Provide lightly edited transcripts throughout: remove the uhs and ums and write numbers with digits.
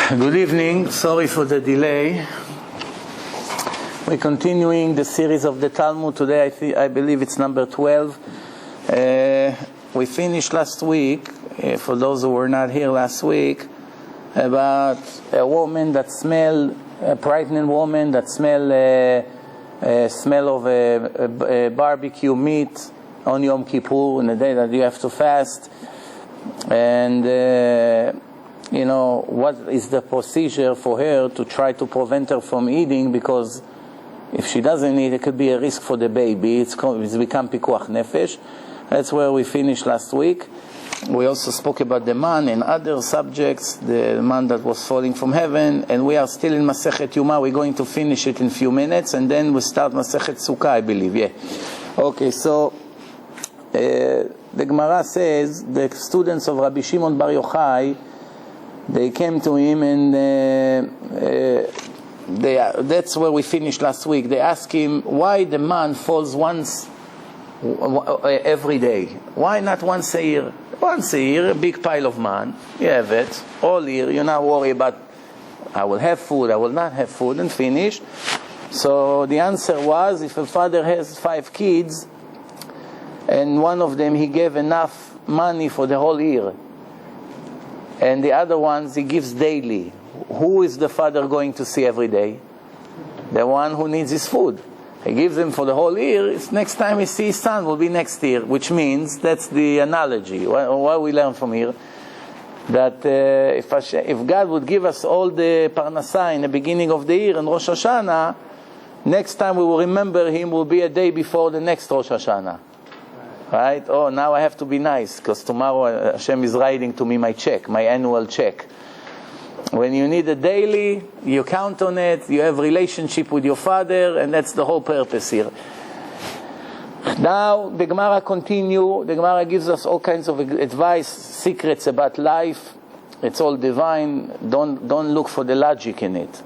Good evening. Sorry for the delay. We're continuing the series of the Talmud. Today I believe it's number 12. We finished last week, for those who were not here last week, about a woman that smelled, a pregnant woman that smelled smell of a barbecue meat on Yom Kippur, in the day that you have to fast. And what is the procedure for her to try to prevent her from eating, because if she doesn't eat, it could be a risk for the baby. It's become pikuach nefesh. That's where we finished last week. We also spoke about the man and other subjects, the man that was falling from heaven, and we are still in Masechet Yoma. We're going to finish it in a few minutes, and then we start Masechet Sukkah, I believe. Yeah. Okay, so the Gemara says the students of Rabbi Shimon Bar Yochai, they came to him and that's where we finished last week. They asked him why the man falls once every day. Why not once a year? Once a year, a big pile of man. You have it all year. You're not worried about I will have food, I will not have food, and finish. So the answer was, if a father has 5 kids and one of them he gave enough money for the whole year, and the other ones he gives daily, who is the father going to see every day? The one who needs his food. He gives him for the whole year. It's next time he sees his son will be next year, which means, that's the analogy. What we learn from here? That if God would give us all the parnasah in the beginning of the year and Rosh Hashanah, next time we will remember him will be a day before the next Rosh Hashanah. Right? Oh, now I have to be nice, because tomorrow Hashem is writing to me my check, my annual check. When you need a daily, you count on it, you have relationship with your father, and that's the whole purpose here. Now, the Gemara continue. The Gemara gives us all kinds of advice, secrets about life. It's all divine. Don't look for the logic in it.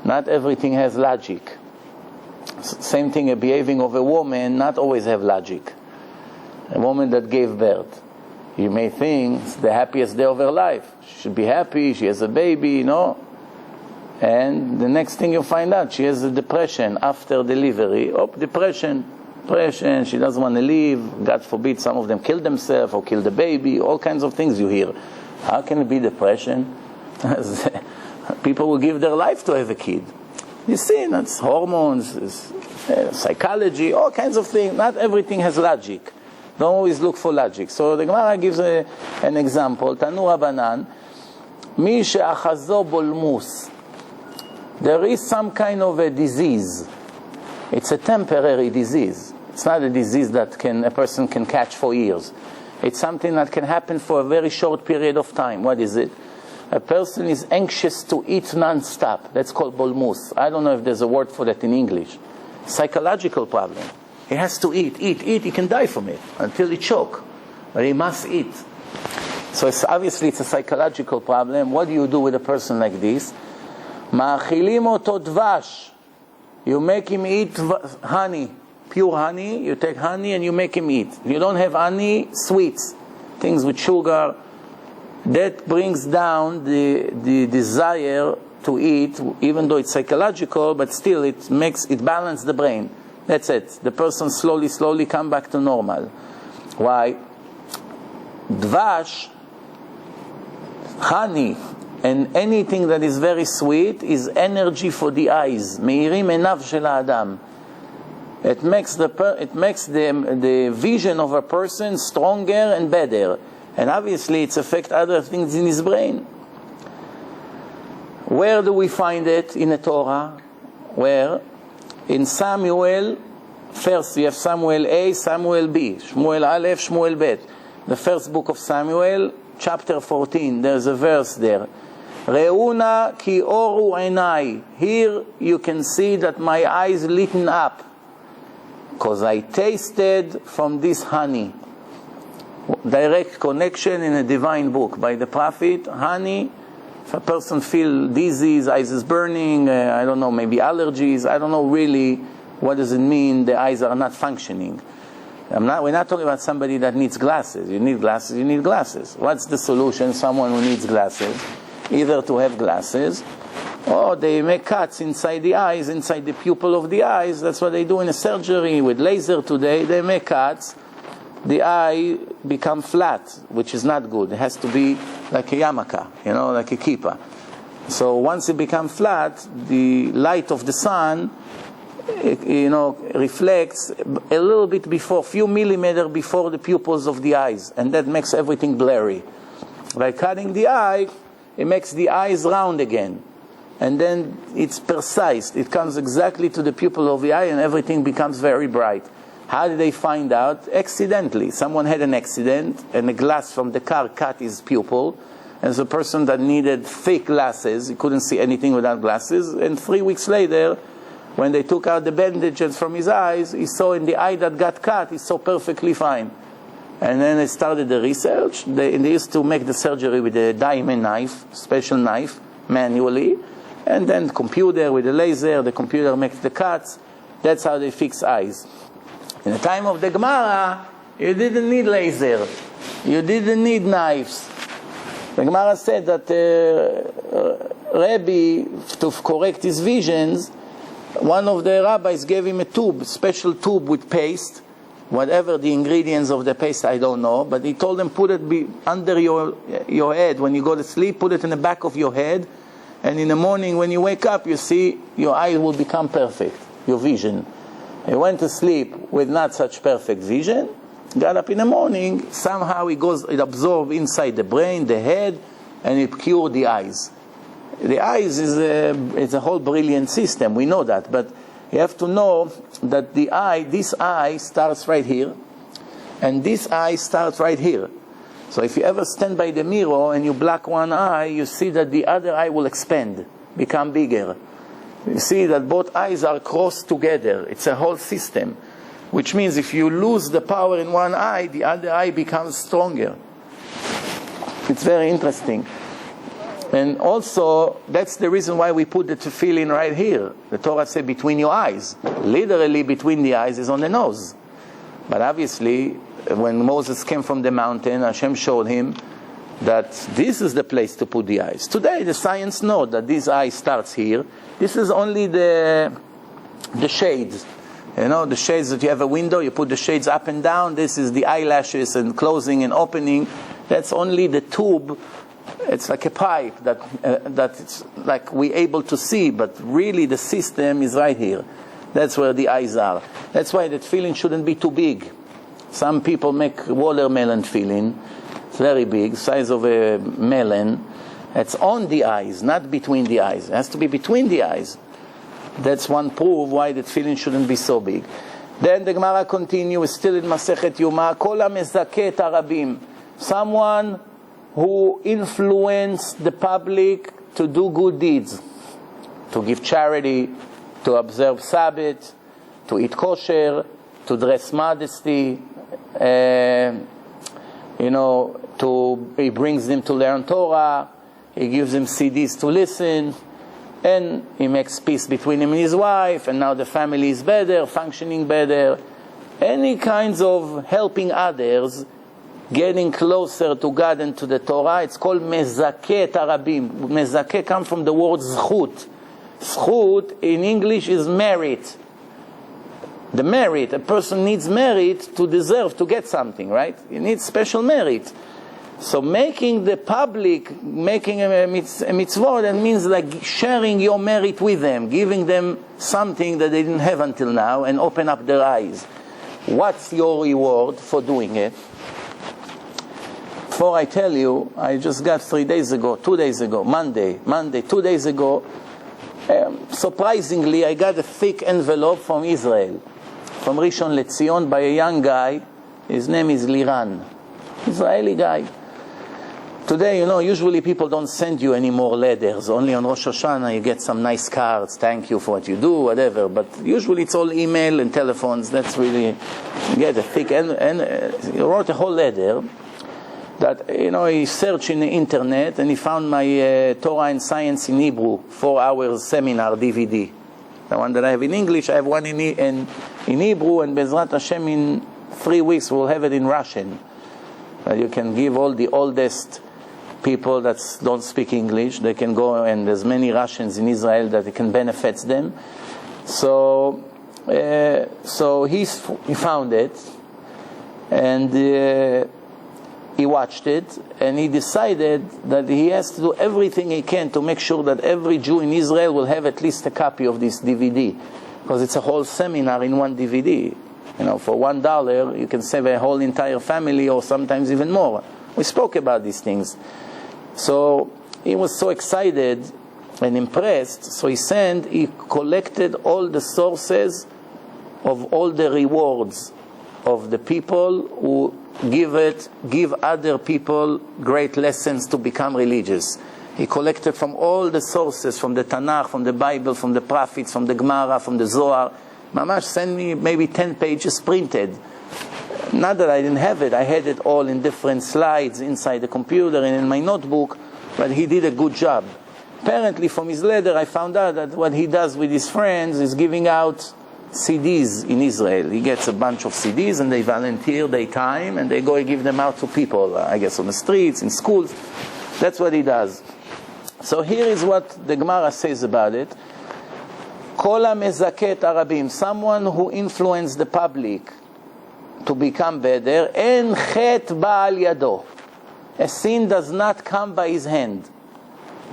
Not everything has logic. Same thing, a behaving of a woman, not always have logic. A woman that gave birth, you may think it's the happiest day of her life. She should be happy, she has a baby, and the next thing you find out, she has a depression after delivery. Depression, she doesn't want to leave. God forbid some of them kill themselves or kill the baby, all kinds of things you hear. How can it be depression? People will give their life to have a kid. You see, that's hormones, psychology, all kinds of things. Not everything has logic. Don't always look for logic. So the Gemara gives an example. Tanu Rabbanan, Mi she'achazo bolmus. There is some kind of a disease. It's a temporary disease. It's not a disease that a person can catch for years. It's something that can happen for a very short period of time. What is it? A person is anxious to eat non-stop. That's called bolmus. I don't know if there's a word for that in English. Psychological problem. He has to eat. He can die from it until he choke. But he must eat. So obviously it's a psychological problem. What do you do with a person like this? Ma'achilim oto dvash. You make him eat honey. Pure honey. You take honey and you make him eat. You don't have honey, sweets. Things with sugar. That brings down the desire to eat, even though it's psychological, but still it balances the brain. That's it. The person slowly come back to normal. Why? Dvash, honey, and anything that is very sweet is energy for the eyes. Meirim enav shel ha'adam. It makes the vision of a person stronger and better. And obviously it affects other things in his brain. Where do we find it in the Torah? Where? In Samuel, first you have Samuel A, Samuel B, Shmuel Aleph, Shmuel Bet. The first book of Samuel, chapter 14, there's a verse there. Re'una ki oru einai. Here you can see that my eyes lit up, because I tasted from this honey. Direct connection in a divine book by the prophet. Honey, if a person feels dizzy, his eyes is burning, I don't know, maybe allergies, I don't know really what does it mean the eyes are not functioning. We're not talking about somebody that needs glasses. You need glasses. What's the solution? Someone who needs glasses. either to have glasses, or they make cuts inside the eyes, inside the pupil of the eyes. That's what they do in a surgery with laser today. They make cuts. The eye become flat, which is not good. It has to be like a yarmulke, like a kippah. So once it becomes flat, the light of the sun, reflects a little bit before, few millimeters before the pupils of the eyes, and that makes everything blurry. By cutting the eye, it makes the eyes round again. And then it's precise. It comes exactly to the pupil of the eye and everything becomes very bright. How did they find out? Accidentally. Someone had an accident and a glass from the car cut his pupil. And the person that needed fake glasses, he couldn't see anything without glasses. And 3 weeks later, when they took out the bandages from his eyes, he saw in the eye that got cut, he saw perfectly fine. And then they started the research. They used to make the surgery with a diamond knife, special knife, manually. And then computer with a laser, the computer makes the cuts. That's how they fix eyes. In the time of the Gemara, you didn't need laser. You didn't need knives. The Gemara said that Rabbi, to correct his visions, one of the rabbis gave him a tube, special tube with paste, whatever the ingredients of the paste, I don't know, but he told them put it under your head. When you go to sleep, put it in the back of your head, and in the morning when you wake up, you see your eye will become perfect, your vision. He went to sleep with not such perfect vision, got up in the morning, somehow it absorbs inside the brain, the head, and it cured the eyes. The eyes is a whole brilliant system, we know that, but you have to know that this eye starts right here, and this eye starts right here. So if you ever stand by the mirror and you block one eye, you see that the other eye will expand, become bigger. You see that both eyes are crossed together. It's a whole system, which means if you lose the power in one eye, the other eye becomes stronger. It's very interesting. And also, that's the reason why we put the tefillin right here. The Torah says between your eyes. Literally between the eyes is on the nose. But obviously, when Moses came from the mountain, Hashem showed him that this is the place to put the eyes. Today, the science knows that this eye starts here. This is only the shades. The shades that you have a window, you put the shades up and down. This is the eyelashes and closing and opening. That's only the tube. It's like a pipe that it's like we're able to see, but really the system is right here. That's where the eyes are. That's why the tefillin shouldn't be too big. Some people make watermelon tefillin. It's very big, size of a melon. It's on the eyes, not between the eyes. It has to be between the eyes. That's one proof why the tefillin shouldn't be so big. Then the Gemara continues, still in Masechet Yoma, Kol ha-Masechet harabim. Someone who influenced the public to do good deeds, to give charity, to observe Sabbath, to eat kosher, to dress modesty, he brings them to learn Torah, he gives them CDs to listen, and he makes peace between him and his wife, and now the family is better, functioning better. Any kinds of helping others, getting closer to God and to the Torah, it's called Masechet harabim. Mezakeh comes from the word zchut. Zchut in English is merit. The merit, a person needs merit to deserve to get something, right? You need special merit. So making the public, making a mitzvah, that means like sharing your merit with them, giving them something that they didn't have until now, and open up their eyes. What's your reward for doing it? Before I tell you, I just got 2 days ago, Monday, 2 days ago, surprisingly, I got a thick envelope from Israel, from Rishon LeZion, by a young guy. His name is Liran, Israeli guy. Today, usually people don't send you any more letters. Only on Rosh Hashanah you get some nice cards, thank you for what you do, whatever. But usually it's all email and telephones. That's really, you get a thick, and he wrote a whole letter that, he searched in the internet and he found my Torah and Science in Hebrew 4 hours seminar DVD. The one that I have in English, I have one in Hebrew, and Bezrat Hashem in 3 weeks we'll have it in Russian. You can give all the oldest people that don't speak English. They can go, and there's many Russians in Israel that it can benefit them. So he found it, and he watched it, and he decided that he has to do everything he can to make sure that every Jew in Israel will have at least a copy of this DVD, because it's a whole seminar in one DVD. You know, for $1 you can save a whole entire family, or sometimes even more. We spoke about these things. So he was so excited and impressed, so he collected all the sources of all the rewards of the people who give other people great lessons to become religious. He collected from all the sources, from the Tanakh, from the Bible, from the prophets, from the Gemara, from the Zohar. Mamash sent me maybe 10 pages printed. Not that I didn't have it, I had it all in different slides inside the computer and in my notebook, but he did a good job. Apparently from his letter I found out that what he does with his friends is giving out CDs in Israel. He gets a bunch of CDs and they volunteer their time and they go and give them out to people, I guess on the streets, in schools. That's what he does. So here is what the Gemara says about it. Kol ha-mezaket harabim, someone who influenced the public to become better, en chet ba'al yado, a sin does not come by his hand.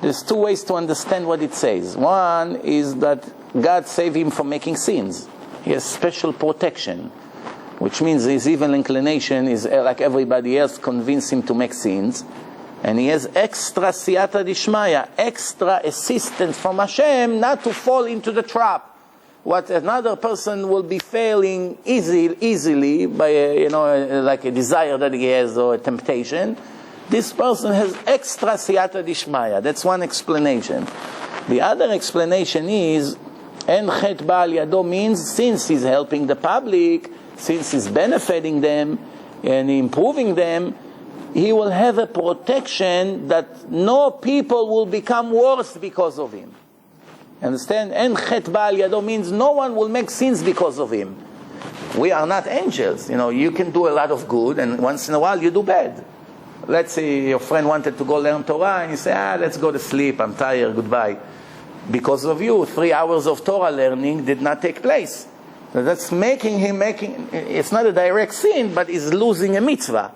There's two ways to understand what it says. One is that God saved him from making sins. He has special protection, which means his evil inclination is like everybody else, convince him to make sins. And he has extra siyata dishmaya, extra assistance from Hashem not to fall into the trap. What another person will be failing easily by like a desire that he has or a temptation, this person has extra siyata dishmaya. That's one explanation. The other explanation is en chet ba'al yado means since he's helping the public, since he's benefiting them and improving them, he will have a protection that no people will become worse because of him. Understand? En chet ba'al yado means no one will make sins because of him. We are not angels. You can do a lot of good and once in a while you do bad. Let's say your friend wanted to go learn Torah and you say, let's go to sleep, I'm tired, goodbye. Because of you, 3 hours of Torah learning did not take place. So that's it's not a direct sin, but is losing a mitzvah.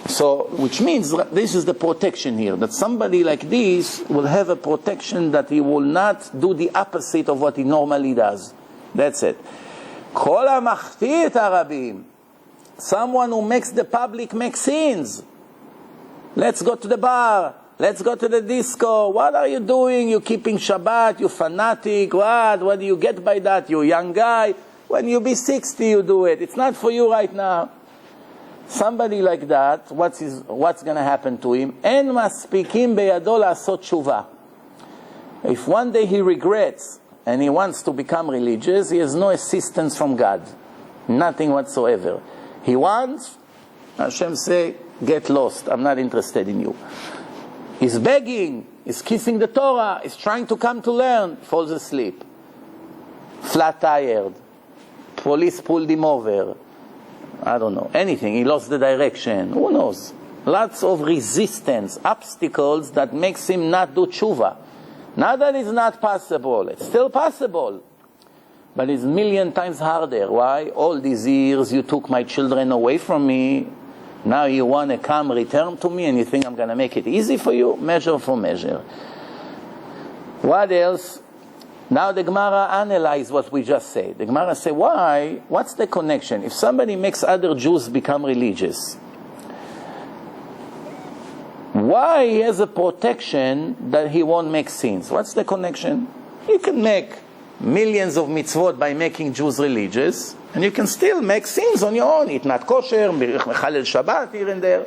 So, which means this is the protection here, that somebody like this will have a protection that he will not do the opposite of what he normally does. That's it. Kol ha-machti et harabim, someone who makes the public make sins. Let's go to the bar. Let's go to the disco. What are you doing? You keeping Shabbat? You fanatic? What do you get by that? You young guy. When you be 60, you do it. It's not for you right now. Somebody like that, what's going to happen to him? En maspikim beyado la'asot tshuva. If one day he regrets and he wants to become religious, he has no assistance from God. Nothing whatsoever. He wants, Hashem say, get lost. I'm not interested in you. He's begging, he's kissing the Torah, he's trying to come to learn, falls asleep. Flat tired. Police pulled him over. I don't know, anything. He lost the direction. Who knows? Lots of resistance, obstacles that makes him not do tshuva. Not that it's not possible. It's still possible. But it's 1,000,000 times harder. Why? All these years you took my children away from me. Now you want to come return to me and you think I'm going to make it easy for you? Measure for measure. What else? Now the Gemara analyze what we just said. The Gemara say, why? What's the connection? If somebody makes other Jews become religious, why he has a protection that he won't make sins? What's the connection? You can make millions of mitzvot by making Jews religious, and you can still make sins on your own. Eat not kosher, mechalel Shabbat here and there.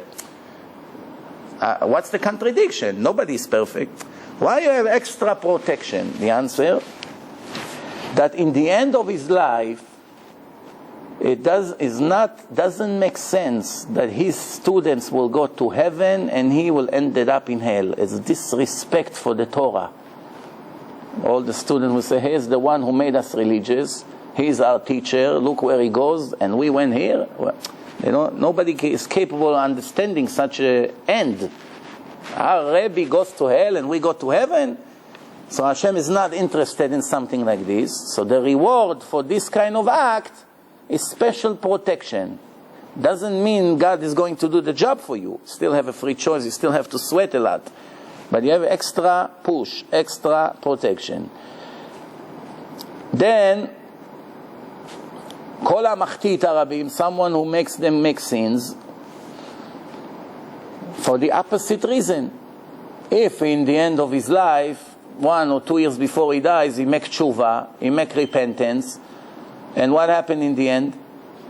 What's the contradiction? Nobody is perfect. Why you have extra protection? The answer, that in the end of his life, it doesn't make sense that his students will go to heaven and he will end up in hell. It's disrespect for the Torah. All the students will say, here's the one who made us religious, he's our teacher, look where he goes, and we went here. Well, nobody is capable of understanding such an end. Our Rebbe goes to hell and we go to heaven. So Hashem is not interested in something like this. So the reward for this kind of act is special protection. Doesn't mean God is going to do the job for you. Still have a free choice. You still have to sweat a lot. But you have extra push, extra protection. Then, Kol HaMachti את הרבים, someone who makes them make sins for the opposite reason. If in the end of his life, 1 or 2 years before he dies, he makes tshuva, he makes repentance, and what happened in the end?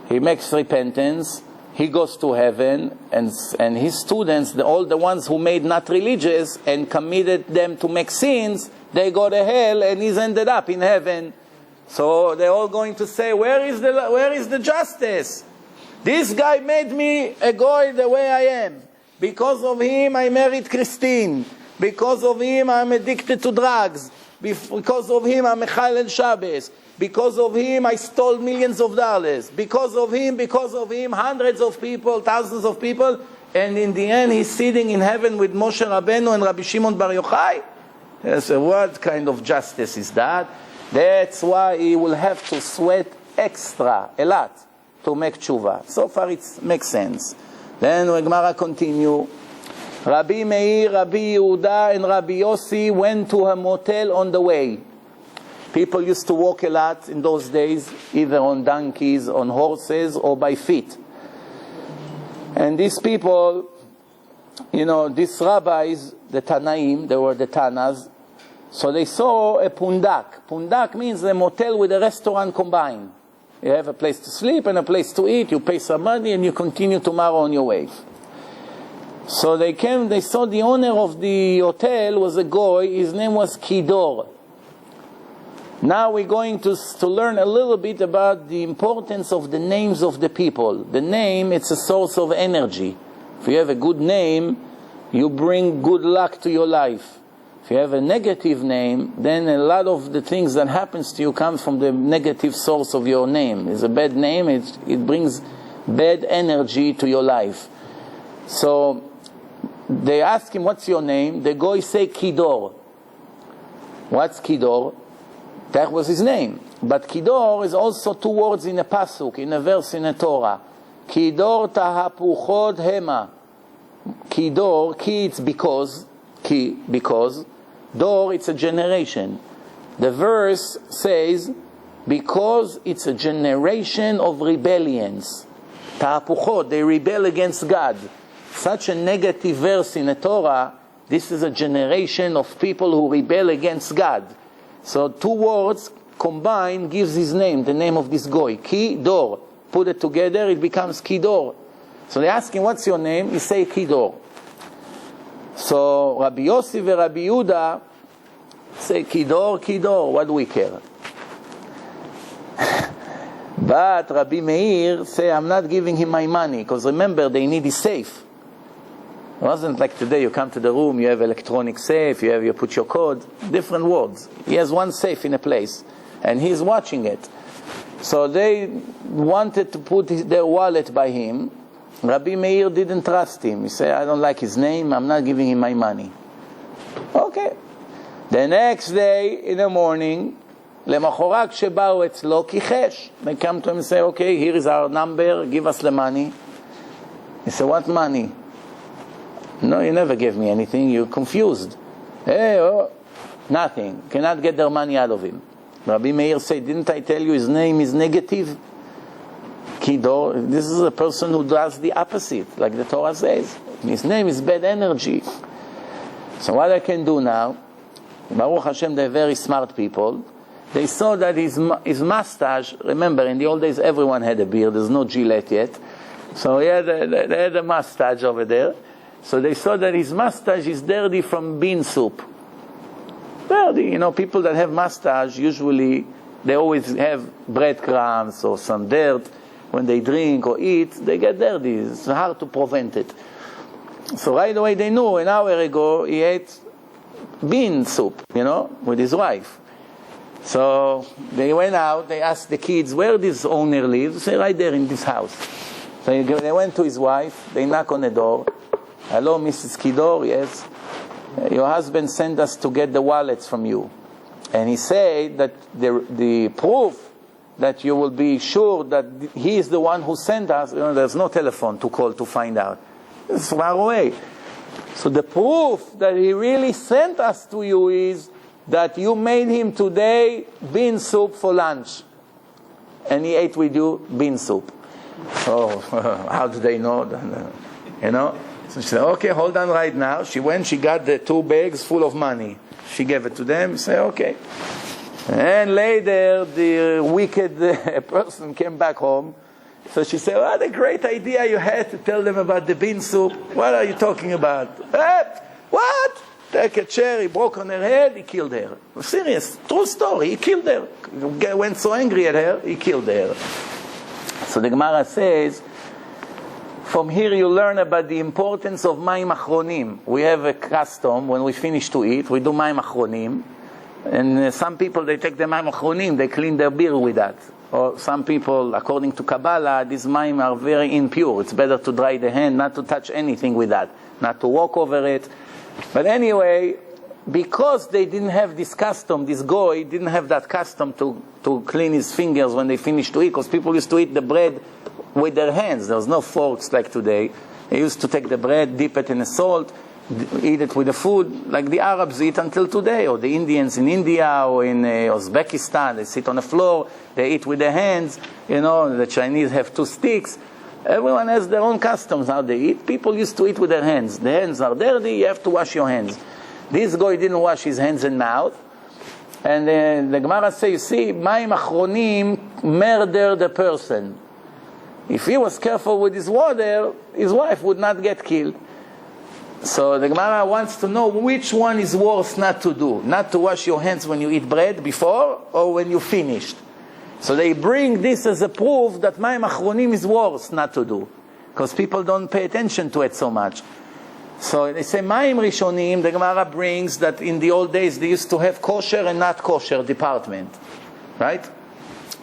He makes repentance, he goes to heaven, and his students, all the ones who made not religious and committed them to make sins, they go to hell, and he's ended up in heaven. So they're all going to say, where is the justice? This guy made me a goy the way I am. Because of him I married Christine. Because of him I'm addicted to drugs. Because of him I'm Mechal Shabbos. Because of him I stole millions of dollars. Because of him, hundreds of people, thousands of people. And in the end he's sitting in heaven with Moshe Rabbeinu and Rabbi Shimon Bar Yochai. So what kind of justice is that? That's why he will have to sweat extra, a lot, to make tshuva. So far it makes sense. Then the Gemara continue. Rabbi Meir, Rabbi Yehuda, and Rabbi Yossi went to a motel on the way. People used to walk a lot in those days, either on donkeys, on horses, or by feet. And these people, these rabbis, the Tanaim, they were the Tanas, so they saw a pundak. Pundak means a motel with a restaurant combined. You have a place to sleep and a place to eat, you pay some money, and you continue tomorrow on your way. So they saw the owner of the hotel was a goy, his name was Kidor. Now we're going to learn a little bit about the importance of the names of the people. The name, it's a source of energy. If you have a good name, you bring good luck to your life. If you have a negative name, then a lot of the things that happens to you comes from the negative source of your name. It's a bad name, it brings bad energy to your life. So they ask him, what's your name? The guy say Kidor. What's Kidor? That was his name. But Kidor is also 2 words in a pasuk, in a verse in the Torah. Kidor tahapuchod hema. Kidor, ki it's because, Dor it's a generation. The verse says, because it's a generation of rebellions. Tahapuchod, they rebel against God. Such a negative verse in the Torah, this is a generation of people who rebel against God. So 2 words combined gives his name, the name of this goy. Kidor. Put it together, it becomes Kidor. So they ask him, what's your name? He say Kidor. So Rabbi Yossi and Rabbi Yehuda say Kidor, what do we care? But Rabbi Meir say, I'm not giving him my money, because remember, they need his safe. It wasn't like today, you come to the room, you have electronic safe, you put your code, different words. He has one safe in a place, and he's watching it. So they wanted to put their wallet by him. Rabbi Meir didn't trust him. He said, I don't like his name, I'm not giving him my money. Okay. The next day, in the morning, למחרת כשבאו אצלו כיחש. They come to him and say, okay, here is our number, give us the money. He said, what money? No, you never gave me anything, you're confused. Hey, nothing. Cannot get their money out of him. Rabbi Meir said, didn't I tell you his name is negative? Kidor, this is a person who does the opposite, like the Torah says. His name is bad energy. So what I can do now, Baruch Hashem, they're very smart people. They saw that his mustache, remember in the old days everyone had a beard, there's no Gillette yet. So they had a mustache over there. So they saw that his mustache is dirty from bean soup. Dirty, people that have mustache, usually they always have breadcrumbs or some dirt. When they drink or eat, they get dirty. It's hard to prevent it. So right away they knew, an hour ago he ate bean soup, with his wife. So they went out, they asked the kids, where this owner lives? Say, right there in this house. So they went to his wife, they knock on the door, Hello, Mrs. Kidor, yes. Your husband sent us to get the wallets from you. And he said that the proof that you will be sure that he is the one who sent us, there's no telephone to call to find out. It's far away. So the proof that he really sent us to you is that you made him today bean soup for lunch. And he ate with you bean soup. So how do they know? So she said, okay, hold on right now. She went, she got the 2 bags full of money. She gave it to them, say, okay. And later, the wicked person came back home. So she said, what a great idea you had to tell them about the bean soup. What are you talking about? What? Take a chair, he broke on her head, he killed her. Serious, true story, he killed her. He went so angry at her, he killed her. So the Gemara says, from here you learn about the importance of mayim achronim. We have a custom, when we finish to eat, we do mayim achronim. And some people, they take the mayim achronim, they clean their beer with that. Or some people, according to Kabbalah, these mayim are very impure. It's better to dry the hand, not to touch anything with that, not to walk over it. But anyway, because they didn't have this custom, this goy didn't have that custom to clean his fingers when they finished to eat, because people used to eat the bread with their hands. There was no forks like today. They used to take the bread, dip it in the salt, eat it with the food, like the Arabs eat until today, or the Indians in India or in Uzbekistan. They sit on the floor, they eat with their hands. The Chinese have 2 sticks. Everyone has their own customs how they eat. People used to eat with their hands. The hands are dirty, you have to wash your hands. This guy didn't wash his hands and mouth. And the Gemara says, you see, mayim achronim murder the person. If he was careful with his water, his wife would not get killed. So the Gemara wants to know which one is worse not to do. Not to wash your hands when you eat bread before or when you finished. So they bring this as a proof that mayim achronim is worse not to do. Because people don't pay attention to it so much. So they say mayim rishonim, the Gemara brings that in the old days they used to have kosher and not kosher department. Right?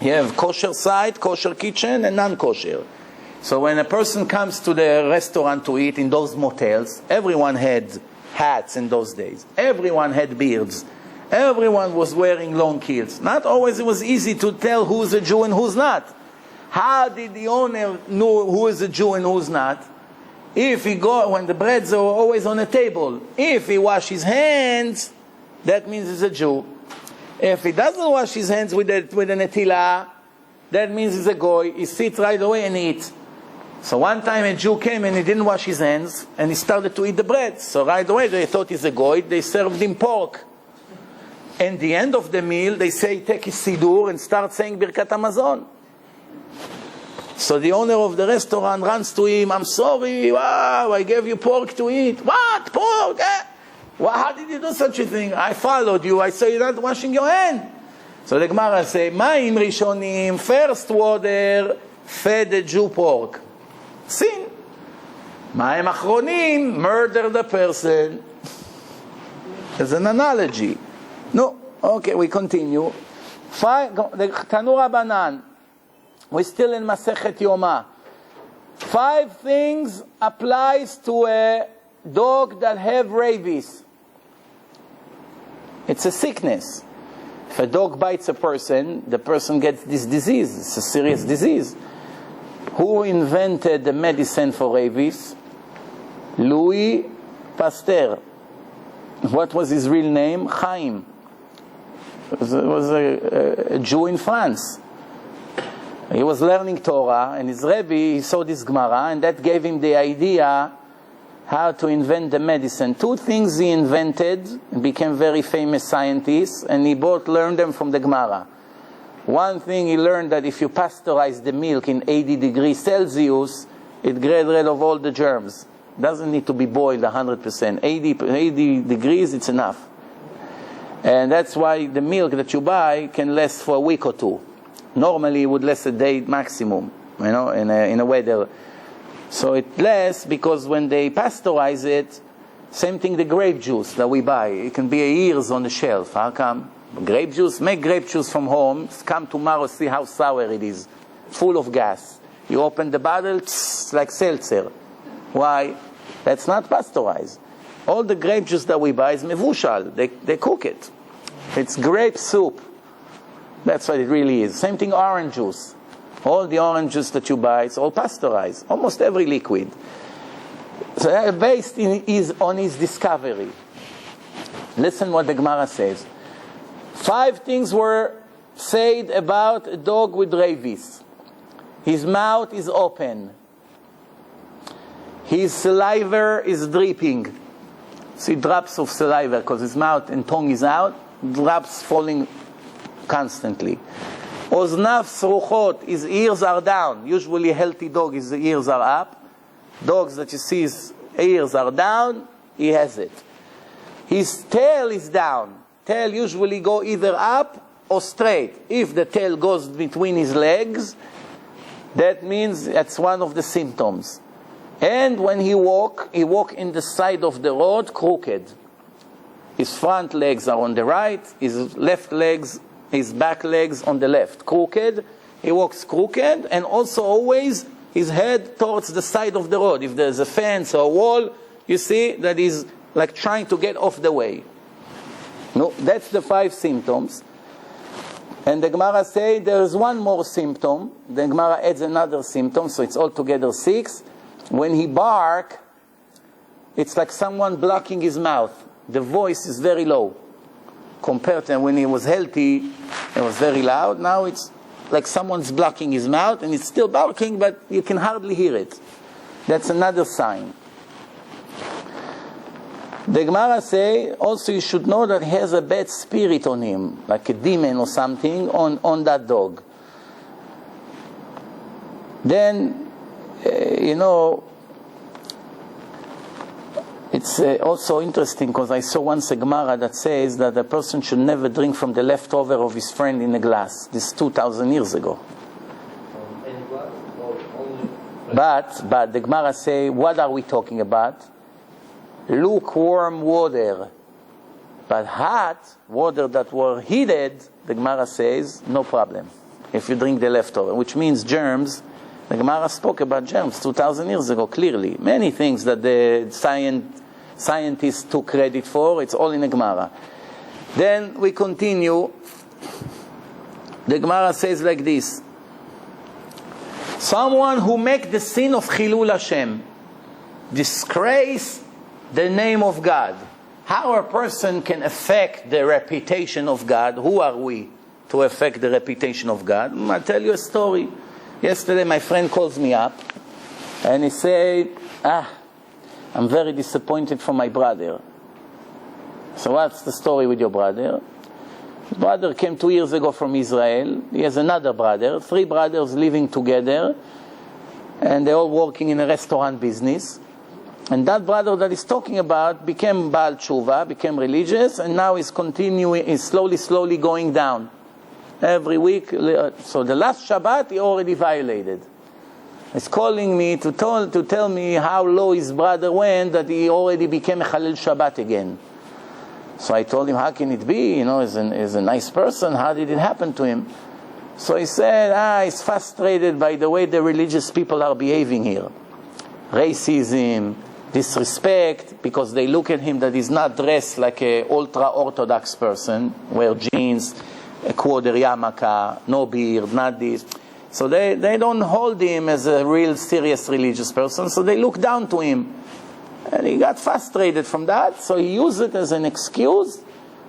You have kosher side, kosher kitchen, and non-kosher. So when a person comes to the restaurant to eat in those motels, everyone had hats in those days. Everyone had beards. Everyone was wearing long kilts. Not always it was easy to tell who's a Jew and who's not. How did the owner know who is a Jew and who's not? If he when the breads are always on the table, if he wash his hands, that means he's a Jew. If he doesn't wash his hands with a netilah, that means he's a goy. He sits right away and eats. So one time a Jew came and he didn't wash his hands and he started to eat the bread. So right away they thought he's a goy. They served him pork. And the end of the meal they say take his sidur and start saying Birkat Hamazon. So the owner of the restaurant runs to him. I'm sorry. Wow, I gave you pork to eat. What? Pork? Well, how did you do such a thing? I followed you. I saw you not washing your hand. So the Gemara say, mayim rishonim, first water, fed the Jew pork. Sin. Mayim achronim, murder the person. As an analogy. No. Okay, we continue. The Tanura Banan. We're still in Masechet Yoma. 5 things applies to a dog that have rabies. It's a sickness. If a dog bites a person, the person gets this disease. It's a serious disease. Who invented the medicine for rabies? Louis Pasteur. What was his real name? Chaim. It was a Jew in France. He was learning Torah, and his Rebbe, he saw this Gemara, and that gave him the idea how to invent the medicine. 2 things he invented, and became very famous scientists, and he both learned them from the Gemara. One thing he learned that if you pasteurize the milk in 80 degrees Celsius, it gets rid of all the germs. Doesn't need to be boiled 100%. 80 degrees, it's enough. And that's why the milk that you buy can last for a week or 2. Normally it would last a day maximum, in a weather. So it lasts because when they pasteurize it, same thing the grape juice that we buy. It can be years on the shelf. How come? Grape juice, make grape juice from home. Come tomorrow, see how sour it is. Full of gas. You open the bottle, like seltzer. Why? That's not pasteurized. All the grape juice that we buy is mevushal. They cook it. It's grape soup. That's what it really is. Same thing, orange juice. All the orange juice that you buy, it's all pasteurized. Almost every liquid. So that based is on his discovery. Listen what the Gemara says. 5 things were said about a dog with rabies. His mouth is open. His saliva is dripping. See drops of saliva because his mouth and tongue is out. Drops falling constantly. Oznav sruchot, his ears are down. Usually a healthy dog, his ears are up. Dogs that you see his ears are down, he has it. His tail is down. Tail usually go either up or straight. If the tail goes between his legs, that means that's one of the symptoms. And when he walk in the side of the road crooked. His front legs are on the right, his left legs, his back legs on the left, crooked. He walks crooked, and also always his head towards the side of the road. If there's a fence or a wall, you see that he's like trying to get off the way. No, that's the 5 symptoms. And the Gemara say there is one more symptom. The Gemara adds another symptom, so it's altogether 6. When he bark, it's like someone blocking his mouth. The voice is very low. Compared to when he was healthy, it was very loud. Now it's like someone's blocking his mouth, and it's still barking, but you can hardly hear it. That's another sign. The Gemara say, also you should know that he has a bad spirit on him, like a demon or something on that dog. Then, it's also interesting because I saw once a Gemara that says that a person should never drink from the leftover of his friend in a glass. This is 2,000 years ago. Any glass or only? But the Gemara say, what are we talking about? Lukewarm water. But hot water that were heated, the Gemara says, no problem. If you drink the leftover, which means germs. The Gemara spoke about germs 2,000 years ago, clearly. Many things that the scientists took credit for, it's all in the Gemara. Then we continue. The Gemara says like this. Someone who make the sin of Chilul Hashem, disgrace the name of God. How a person can affect the reputation of God? Who are we to affect the reputation of God? I'll tell you a story. Yesterday my friend calls me up and he said, I'm very disappointed from my brother. So what's the story with your brother? His brother came 2 years ago from Israel. He has another brother, 3 brothers living together, and they're all working in a restaurant business. And that brother that he's talking about became Baal Tshuva, became religious, and now he's slowly going down. Every week, so the last Shabbat he already violated. He's calling me to tell me how low his brother went that he already became a Chalil Shabbat again. So I told him, how can it be? He's a nice person. How did it happen to him? So he said, he's frustrated by the way the religious people are behaving here. Racism, disrespect, because they look at him that he's not dressed like an ultra-Orthodox person, wear jeans, a quarter yarmulke, no beard, not this. So they don't hold him as a real serious religious person, so they look down to him. And he got frustrated from that, so he used it as an excuse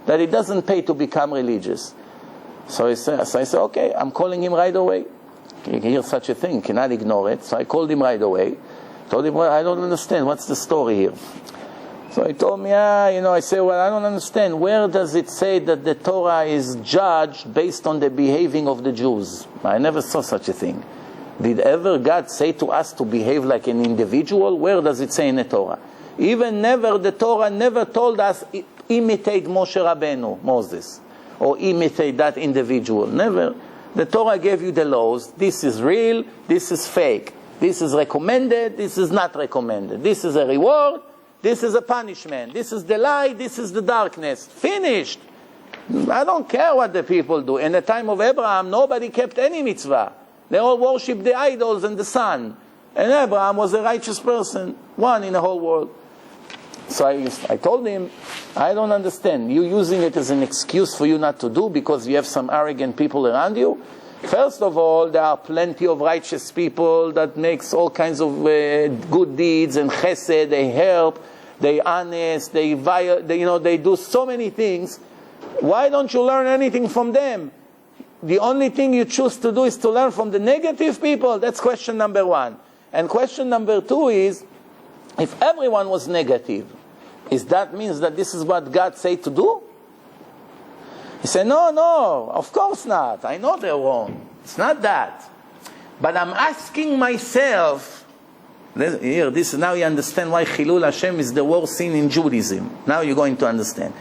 that it doesn't pay to become religious. So I said, okay, I'm calling him right away. You can hear such a thing, you cannot ignore it. So I called him right away. Told him, well, I don't understand, what's the story here? So he told me, I said, well, I don't understand. Where does it say that the Torah is judged based on the behaving of the Jews? I never saw such a thing. Did ever God say to us to behave like an individual? Where does it say in the Torah? Even the Torah never told us, imitate Moshe Rabbeinu, Moses, or imitate that individual. Never. The Torah gave you the laws. This is real, this is fake. This is recommended, this is not recommended. This is a reward, this is a punishment. This is the light, this is the darkness. Finished. I don't care what the people do. In the time of Abraham, nobody kept any mitzvah. They all worshipped the idols and the sun. And Abraham was a righteous person, one in the whole world. So I told him, I don't understand. You using it as an excuse for you not to do because you have some arrogant people around you? First of all, there are plenty of righteous people that makes all kinds of good deeds and chesed. They help, they honest, they do so many things. Why don't you learn anything from them? The only thing you choose to do is to learn from the negative people. That's question number one. And question number two is, if everyone was negative, is that means that this is what God said to do? He said, no, of course not. I know they're wrong. It's not that. But I'm asking myself, now you understand why Chilul Hashem is the worst sin in Judaism. Now you're going to understand.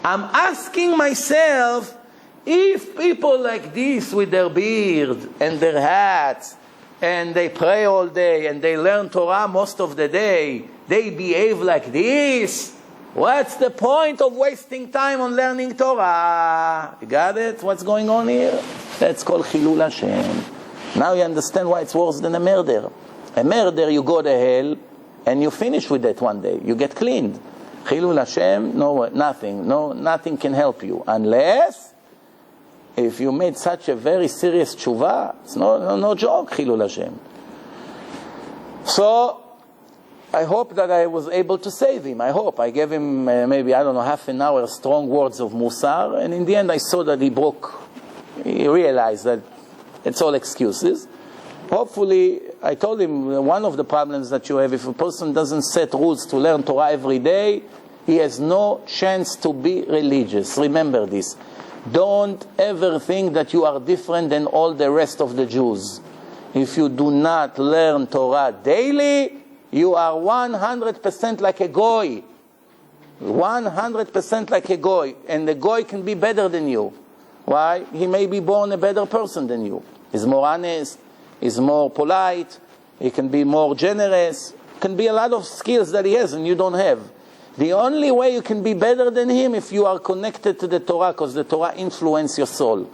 I'm asking myself, if people like this with their beard and their hats, and they pray all day, and they learn Torah most of the day, they behave like this, what's the point of wasting time on learning Torah? You got it? What's going on here? That's called Chilul Hashem. Now you understand why it's worse than a murder. A murder, you go to hell, and you finish with that one day. You get cleaned. Chilul Hashem, nothing can help you. Unless, if you made such a very serious tshuva, it's no joke, Chilul Hashem. So, I hope that I was able to save him. I hope. I gave him maybe, half an hour strong words of Musar, and in the end I saw that he realized that it's all excuses. Hopefully, I told him one of the problems that you have, if a person doesn't set rules to learn Torah every day, he has no chance to be religious. Remember this. Don't ever think that you are different than all the rest of the Jews. If you do not learn Torah daily, you are 100% like a goy. 100% like a goy. And the goy can be better than you. Why? He may be born a better person than you. He's more honest, he's more polite, he can be more generous. Can be a lot of skills that he has and you don't have. The only way you can be better than him if you are connected to the Torah, because the Torah influences your soul.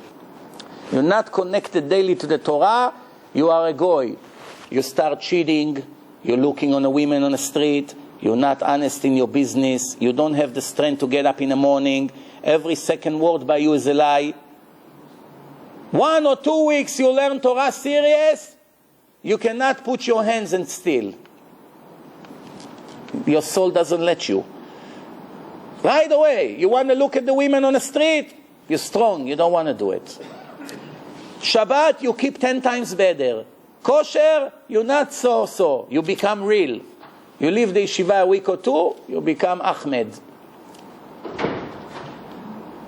You're not connected daily to the Torah, you are a goy. You start cheating, you're looking on a woman on the street, you're not honest in your business, you don't have the strength to get up in the morning, every second word by you is a lie. 1 or 2 weeks you learn Torah serious, you cannot put your hands and steal. Your soul doesn't let you. Right away, you want to look at the women on the street, you're strong, you don't want to do it. Shabbat, you keep 10 times better. Kosher, you're not so. You become real. You leave the yeshiva a week or two, you become Ahmed.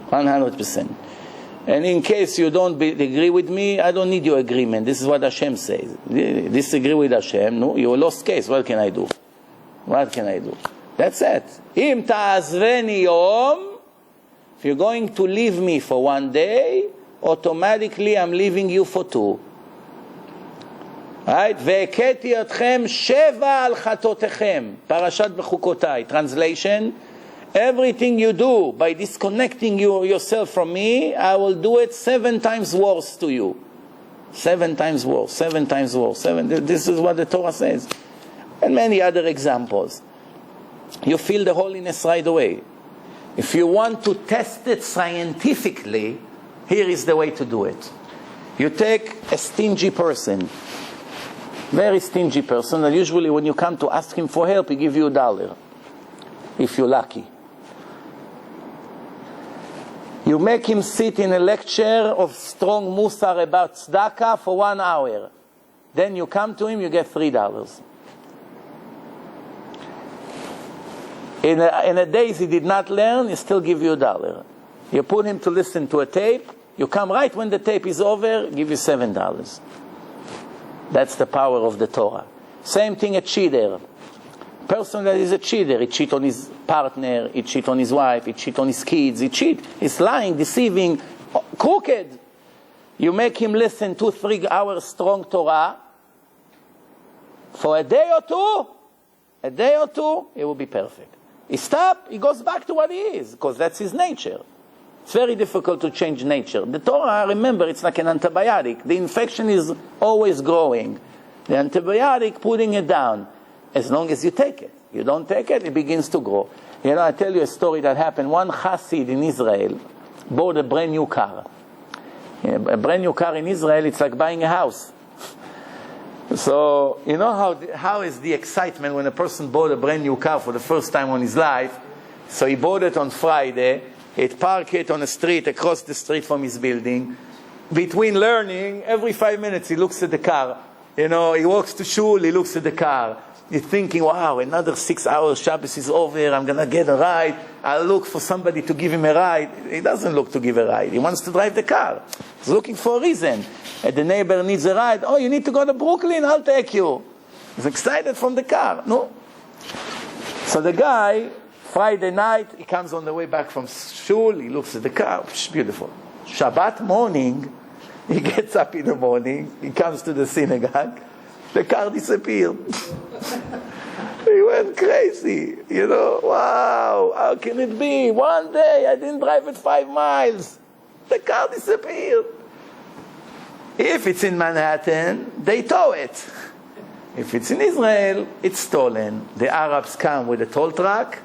100%. And in case you don't agree with me, I don't need your agreement. This is what Hashem says. Disagree with Hashem, no, you're a lost case. What can I do? What can I do? That's it. Im ta'azveni yom, if you're going to leave me for 1 day, automatically I'm leaving you for 2. Right? Ve'eketi atchem sheva al chatotechem. Parashat Bechukotai. Translation: everything you do by disconnecting yourself from me, I will do it 7 times worse to you. 7 times worse. 7 times worse. 7. This is what the Torah says. And many other examples. You feel the holiness right away. If you want to test it scientifically, here is the way to do it. You take a stingy person, very stingy person, and usually when you come to ask him for help, he gives you $1, if you're lucky. You make him sit in a lecture of strong musar about tzedakah for 1 hour. Then you come to him, you get $3. In a days he did not learn, he still give you $1. You put him to listen to a tape, you come right when the tape is over, give you $7. That's the power of the Torah. Same thing a cheater. Person that is a cheater, he cheat on his partner, he cheat on his wife, he cheat on his kids, he's lying, deceiving, crooked. You make him listen 2-3 hours strong Torah, for a day or two, it will be perfect. He stops, he goes back to what he is, because that's his nature. It's very difficult to change nature. The Torah, remember, it's like an antibiotic. The infection is always growing. The antibiotic, putting it down. As long as you take it. You don't take it, it begins to grow. You know, I tell you a story that happened. One Chassid in Israel bought a brand new car. A brand new car in Israel, it's like buying a house. So, you know how is the excitement when a person bought a brand new car for the first time in his life? So he bought it on Friday, he'd park it on a street across the street from his building. Between learning, every 5 minutes he looks at the car. You know, he walks to shul, he looks at the car. He's thinking, wow, another 6 hours, Shabbos is over, I'm going to get a ride. I'll look for somebody to give him a ride. He doesn't look to give a ride. He wants to drive the car. He's looking for a reason. And the neighbor needs a ride. Oh, you need to go to Brooklyn? I'll take you. He's excited from the car. No. So the guy, Friday night, he comes on the way back from shul. He looks at the car. Beautiful. Shabbat morning, he gets up in the morning. He comes to the synagogue. The car disappeared. He went crazy. You know, wow, how can it be? One day I didn't drive it 5 miles. The car disappeared. If it's in Manhattan, they tow it. If it's in Israel, it's stolen. The Arabs come with a toll truck,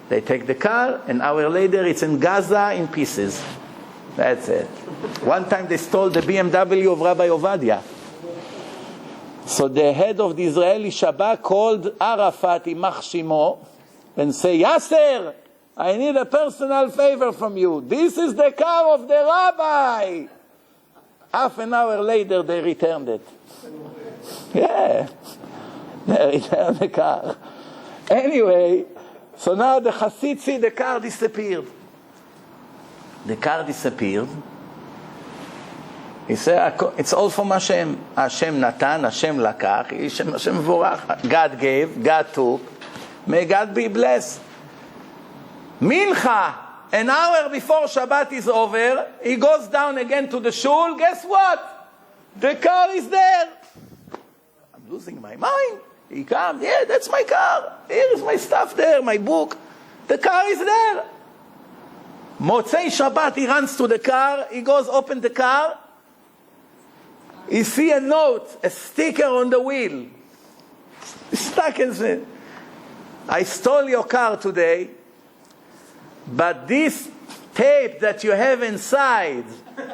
they take the car, an hour later it's in Gaza in pieces. That's it. One time they stole the BMW of Rabbi Ovadia. So the head of the Israeli Shabbat called Arafat Imach Shimo and say, Yasser, I need a personal favor from you. This is the car of the rabbi. Half an hour later, they returned it. Yeah, they returned the car. Anyway, so now the Hasid see the car disappeared. The car disappeared. He said, it's all from Hashem. Hashem Natan, Hashem Lakach, Hashem Vorach. God gave, God took. May God be blessed. Mincha, an hour before Shabbat is over, he goes down again to the shul. Guess what? The car is there. I'm losing my mind. He comes, yeah, that's my car. Here is my stuff there, my book. The car is there. Motzei Shabbat, he runs to the car. He goes, open the car. He see a note, a sticker on the wheel. Stuck and said, I stole your car today, but this tape that you have inside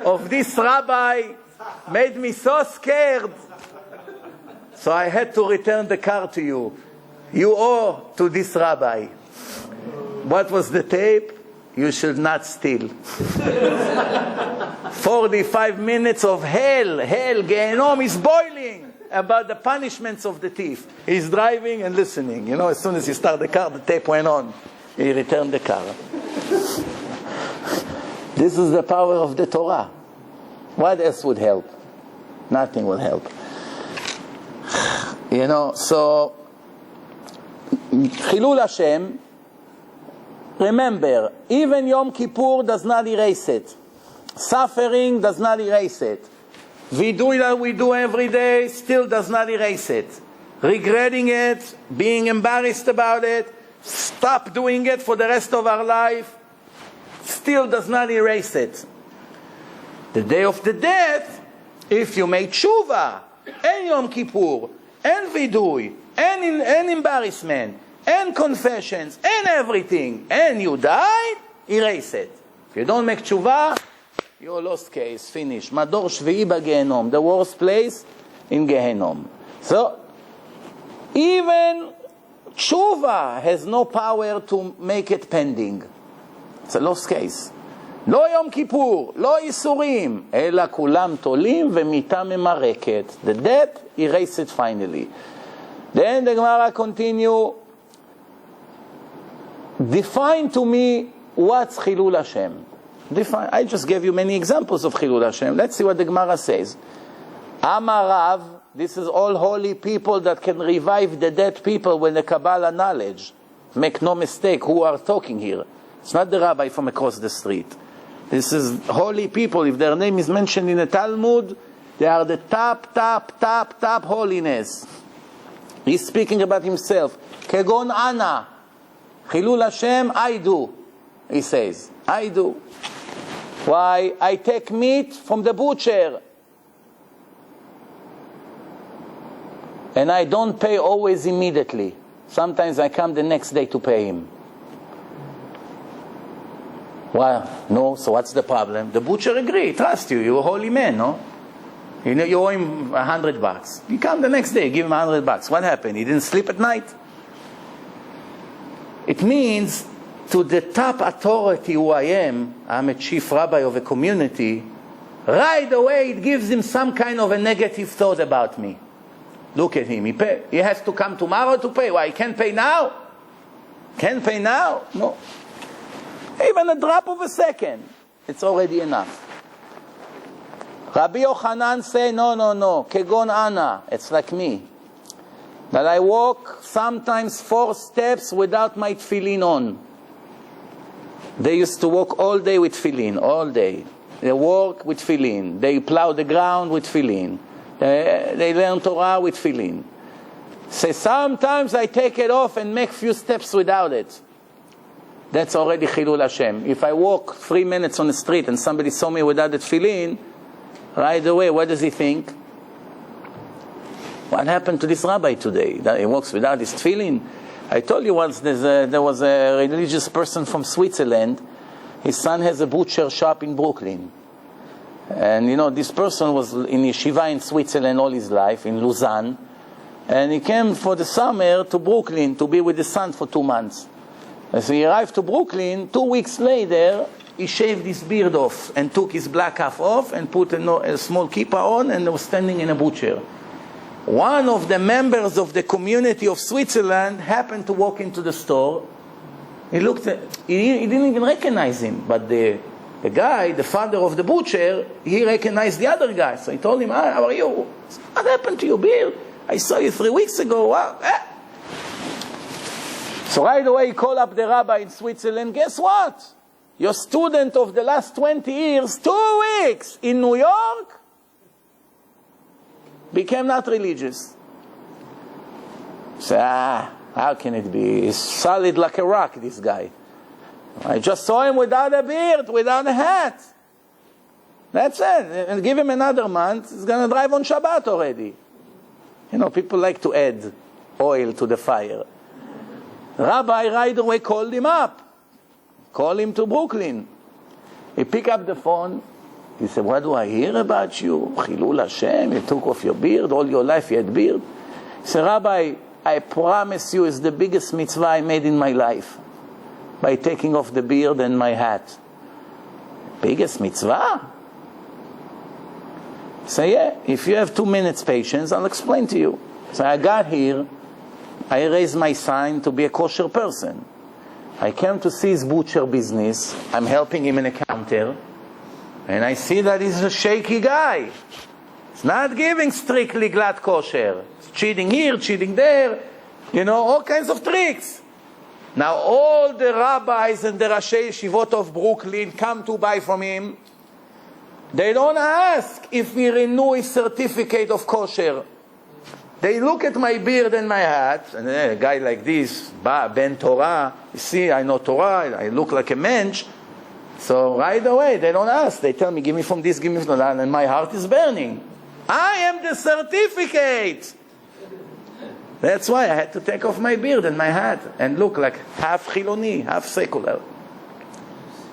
of this rabbi made me so scared. So I had to return the car to you. You owe to this rabbi. What was the tape? You should not steal. 45 minutes of hell, Gehenom is boiling about the punishments of the thief. He's driving and listening. You know, as soon as he started the car, the tape went on. He returned the car. This is the power of the Torah. What else would help? Nothing will help. You know, so Chilul Hashem, remember, even Yom Kippur does not erase it. Suffering does not erase it. Vidui that we do every day still does not erase it. Regretting it, being embarrassed about it, stop doing it for the rest of our life, still does not erase it. The day of the death, if you make tshuva, and Yom Kippur, and vidui, and embarrassment, and confessions, and everything, and you died, erase it. If you don't make tshuva, you're lost case, finished. Mador Shvi'i b'Gehenom, the worst place in Gehenom. So, even tshuva has no power to make it pending. It's a lost case. לא יום כיפור, לא איסורים, אלא כולם תולים ומיתה ממרקת. The death erase it finally. Then the Gemara continue, define to me what's Chilul Hashem. Define. I just gave you many examples of Chilul Hashem. Let's see what the Gemara says. Amarav, this is all holy people that can revive the dead people with the Kabbalah knowledge. Make no mistake who are talking here. It's not the rabbi from across the street. This is holy people. If their name is mentioned in the Talmud, they are the top holiness. He's speaking about himself. Kegon ana. Chilul Hashem, I do. He says, I do. Why? I take meat from the butcher. And I don't pay always immediately. Sometimes I come the next day to pay him. Well, no, so what's the problem? The butcher agreed, trust you, you're a holy man, no? You know, you owe him $100. You come the next day, give him $100. What happened? He didn't sleep at night? It means to the top authority who I am, I'm a chief rabbi of a community, right away it gives him some kind of a negative thought about me. Look at him, he has to come tomorrow to pay. Why, he can't pay now? Can't pay now? No. Even a drop of a second, it's already enough. Rabbi Yochanan say, no, kegon ana, it's like me. That I walk sometimes 4 steps without my tefillin on. They used to walk all day with tefillin, all day. They walk with tefillin. They plow the ground with tefillin. They learn Torah with tefillin. Say, sometimes I take it off and make few steps without it. That's already Chilul Hashem. If I walk 3 minutes on the street and somebody saw me without the tefillin, right away, what does he think? What happened to this rabbi today? That he walks without his tefillin? I told you once there was a religious person from Switzerland. His son has a butcher shop in Brooklyn. And you know, this person was in yeshiva in Switzerland all his life, in Lausanne. And he came for the summer to Brooklyn to be with his son for 2 months. As he arrived to Brooklyn, 2 weeks later, he shaved his beard off and took his black half off and put a small kippah on and was standing in a butcher. One of the members of the community of Switzerland happened to walk into the store. He looked at, he didn't even recognize him, but the guy, the father of the butcher, he recognized the other guy. So he told him, how are you? What happened to your beard? I saw you 3 weeks ago. Wow. So right away he called up the rabbi in Switzerland. Guess what? Your student of the last 20 years, 2 weeks in New York, became not religious. Say, how can it be? He's solid like a rock, this guy. I just saw him without a beard, without a hat. That's it. And give him another month, he's going to drive on Shabbat already. You know, people like to add oil to the fire. Rabbi right away called him up. Called him to Brooklyn. He picked up the phone. He said, what do I hear about you? Chilul Hashem, you took off your beard. All your life you had beard. He said, Rabbi, I promise you it's the biggest mitzvah I made in my life. By taking off the beard and my hat. Biggest mitzvah? Say, yeah, if you have 2 minutes patience, I'll explain to you. So I got here, I raised my sign to be a kosher person. I came to see his butcher business. I'm helping him in a counter. And I see that he's a shaky guy. He's not giving strictly glad kosher. He's cheating here, cheating there. You know, all kinds of tricks. Now all the rabbis and the Rashi Yeshivot of Brooklyn come to buy from him. They don't ask if he renew his certificate of kosher. They look at my beard and my hat, and a guy like this, Ben Torah, you see, I know Torah, I look like a mensch. So right away, they don't ask. They tell me, give me from this, give me from that, and my heart is burning. I am the certificate. That's why I had to take off my beard and my hat and look like half Chiloni, half secular.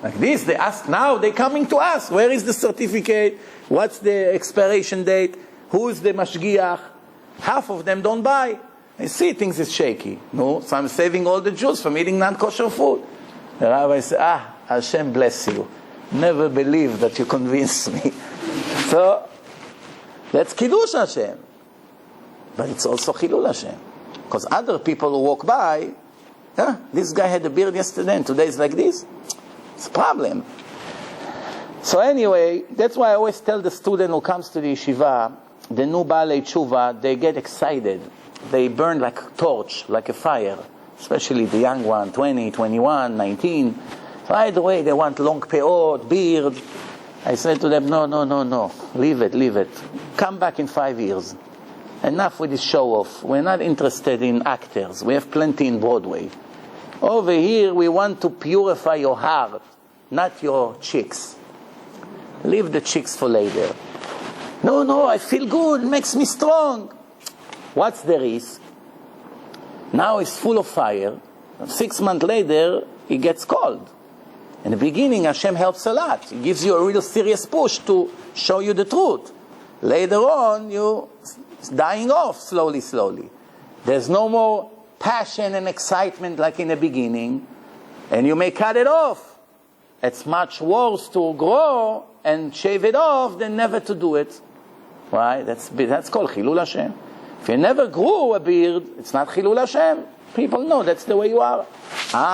Like this, they ask now, they're coming to us. Where is the certificate? What's the expiration date? Who is the mashgiach? Half of them don't buy. I see things is shaky. No, so I'm saving all the Jews from eating non-kosher food. The rabbi says, Hashem bless you. Never believe that you convinced me. So, that's Kiddush Hashem. But it's also Chilul Hashem. Because other people who walk by, this guy had a beard yesterday and today is like this. It's a problem. So anyway, that's why I always tell the student who comes to the yeshiva, the new Baalei Tshuva, they get excited. They burn like a torch, like a fire. Especially the young one, 20, 21, 19. Right away, they want long peot, beard. I said to them, no. Leave it. Come back in 5 years. Enough with this show-off. We're not interested in actors. We have plenty in Broadway. Over here, we want to purify your heart, not your cheeks. Leave the cheeks for later. No, I feel good. It makes me strong. What's the risk? Now he's full of fire. 6 months later, he gets cold. In the beginning, Hashem helps a lot. He gives you a real serious push to show you the truth. Later on, you're dying off slowly, slowly. There's no more passion and excitement like in the beginning, and you may cut it off. It's much worse to grow and shave it off than never to do it. Right? That's called Chilul Hashem. If you never grew a beard, it's not Chilul Hashem. People know that's the way you are.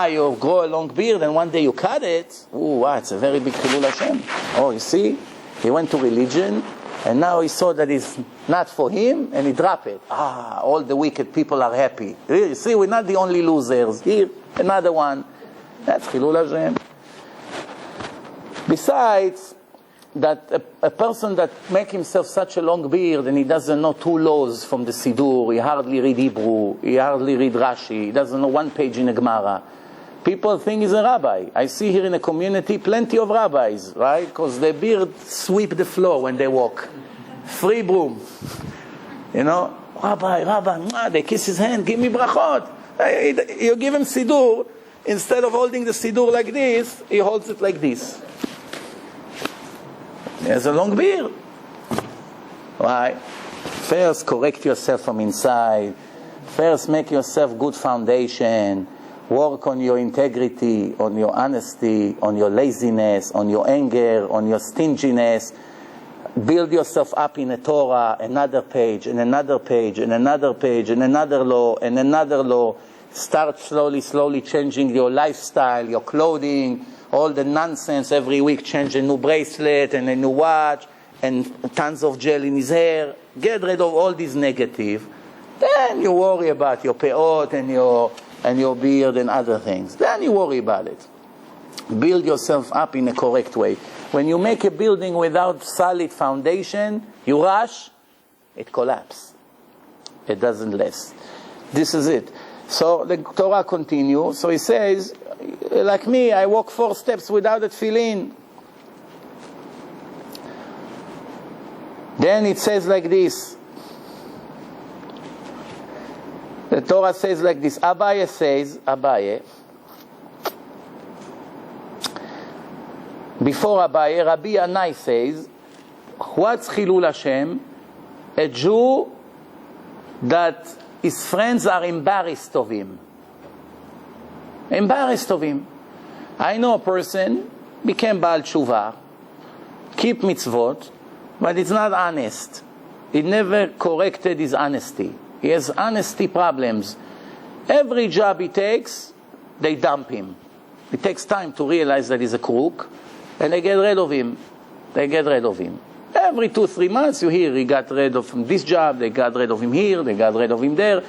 You grow a long beard and one day you cut it. Ooh, wow, it's a very big Chilul Hashem. Oh, you see? He went to religion and now he saw that it's not for him and he dropped it. All the wicked people are happy. You see, we're not the only losers. Here, another one. That's Chilul Hashem. Besides, that a person that make himself such a long beard and he doesn't know 2 laws from the Siddur, he hardly read Hebrew, he hardly read Rashi, he doesn't know 1 page in the Gemara. People think he's a rabbi. I see here in the community plenty of rabbis, right? Because their beard sweep the floor when they walk. Free broom. You know, Rabbi, they kiss his hand, give me brachot. You give him Siddur, instead of holding the Siddur like this, he holds it like this. He has a long beard. Why? First, correct yourself from inside. First, make yourself good foundation. Work on your integrity, on your honesty, on your laziness, on your anger, on your stinginess. Build yourself up in a Torah, another page, and another page, and another page, and another law, and another law. Start slowly changing your lifestyle, your clothing, all the nonsense every week. Change a new bracelet and a new watch and tons of gel in his hair. Get rid of all these negative. Then you worry about your peot and your beard and other things. Then you worry about it. Build yourself up in a correct way. When you make a building without solid foundation, you rush, it collapses. It doesn't last. This is it. So the Torah continues. So he says, like me, I walk 4 steps without a tefillin. Then it says like this. The Torah says like this. Abaye says, before Abaye, Rabbi Yanai says, what's Chilul Hashem? A Jew that his friends are embarrassed of him. Embarrassed of him. I know a person became Baal Tshuva, keep mitzvot, but it's not honest. He never corrected his honesty. He has honesty problems. Every job he takes, they dump him. It takes time to realize that he's a crook, and they get rid of him. Every 2-3 months you hear he got rid of him this job, they got rid of him here, they got rid of him there.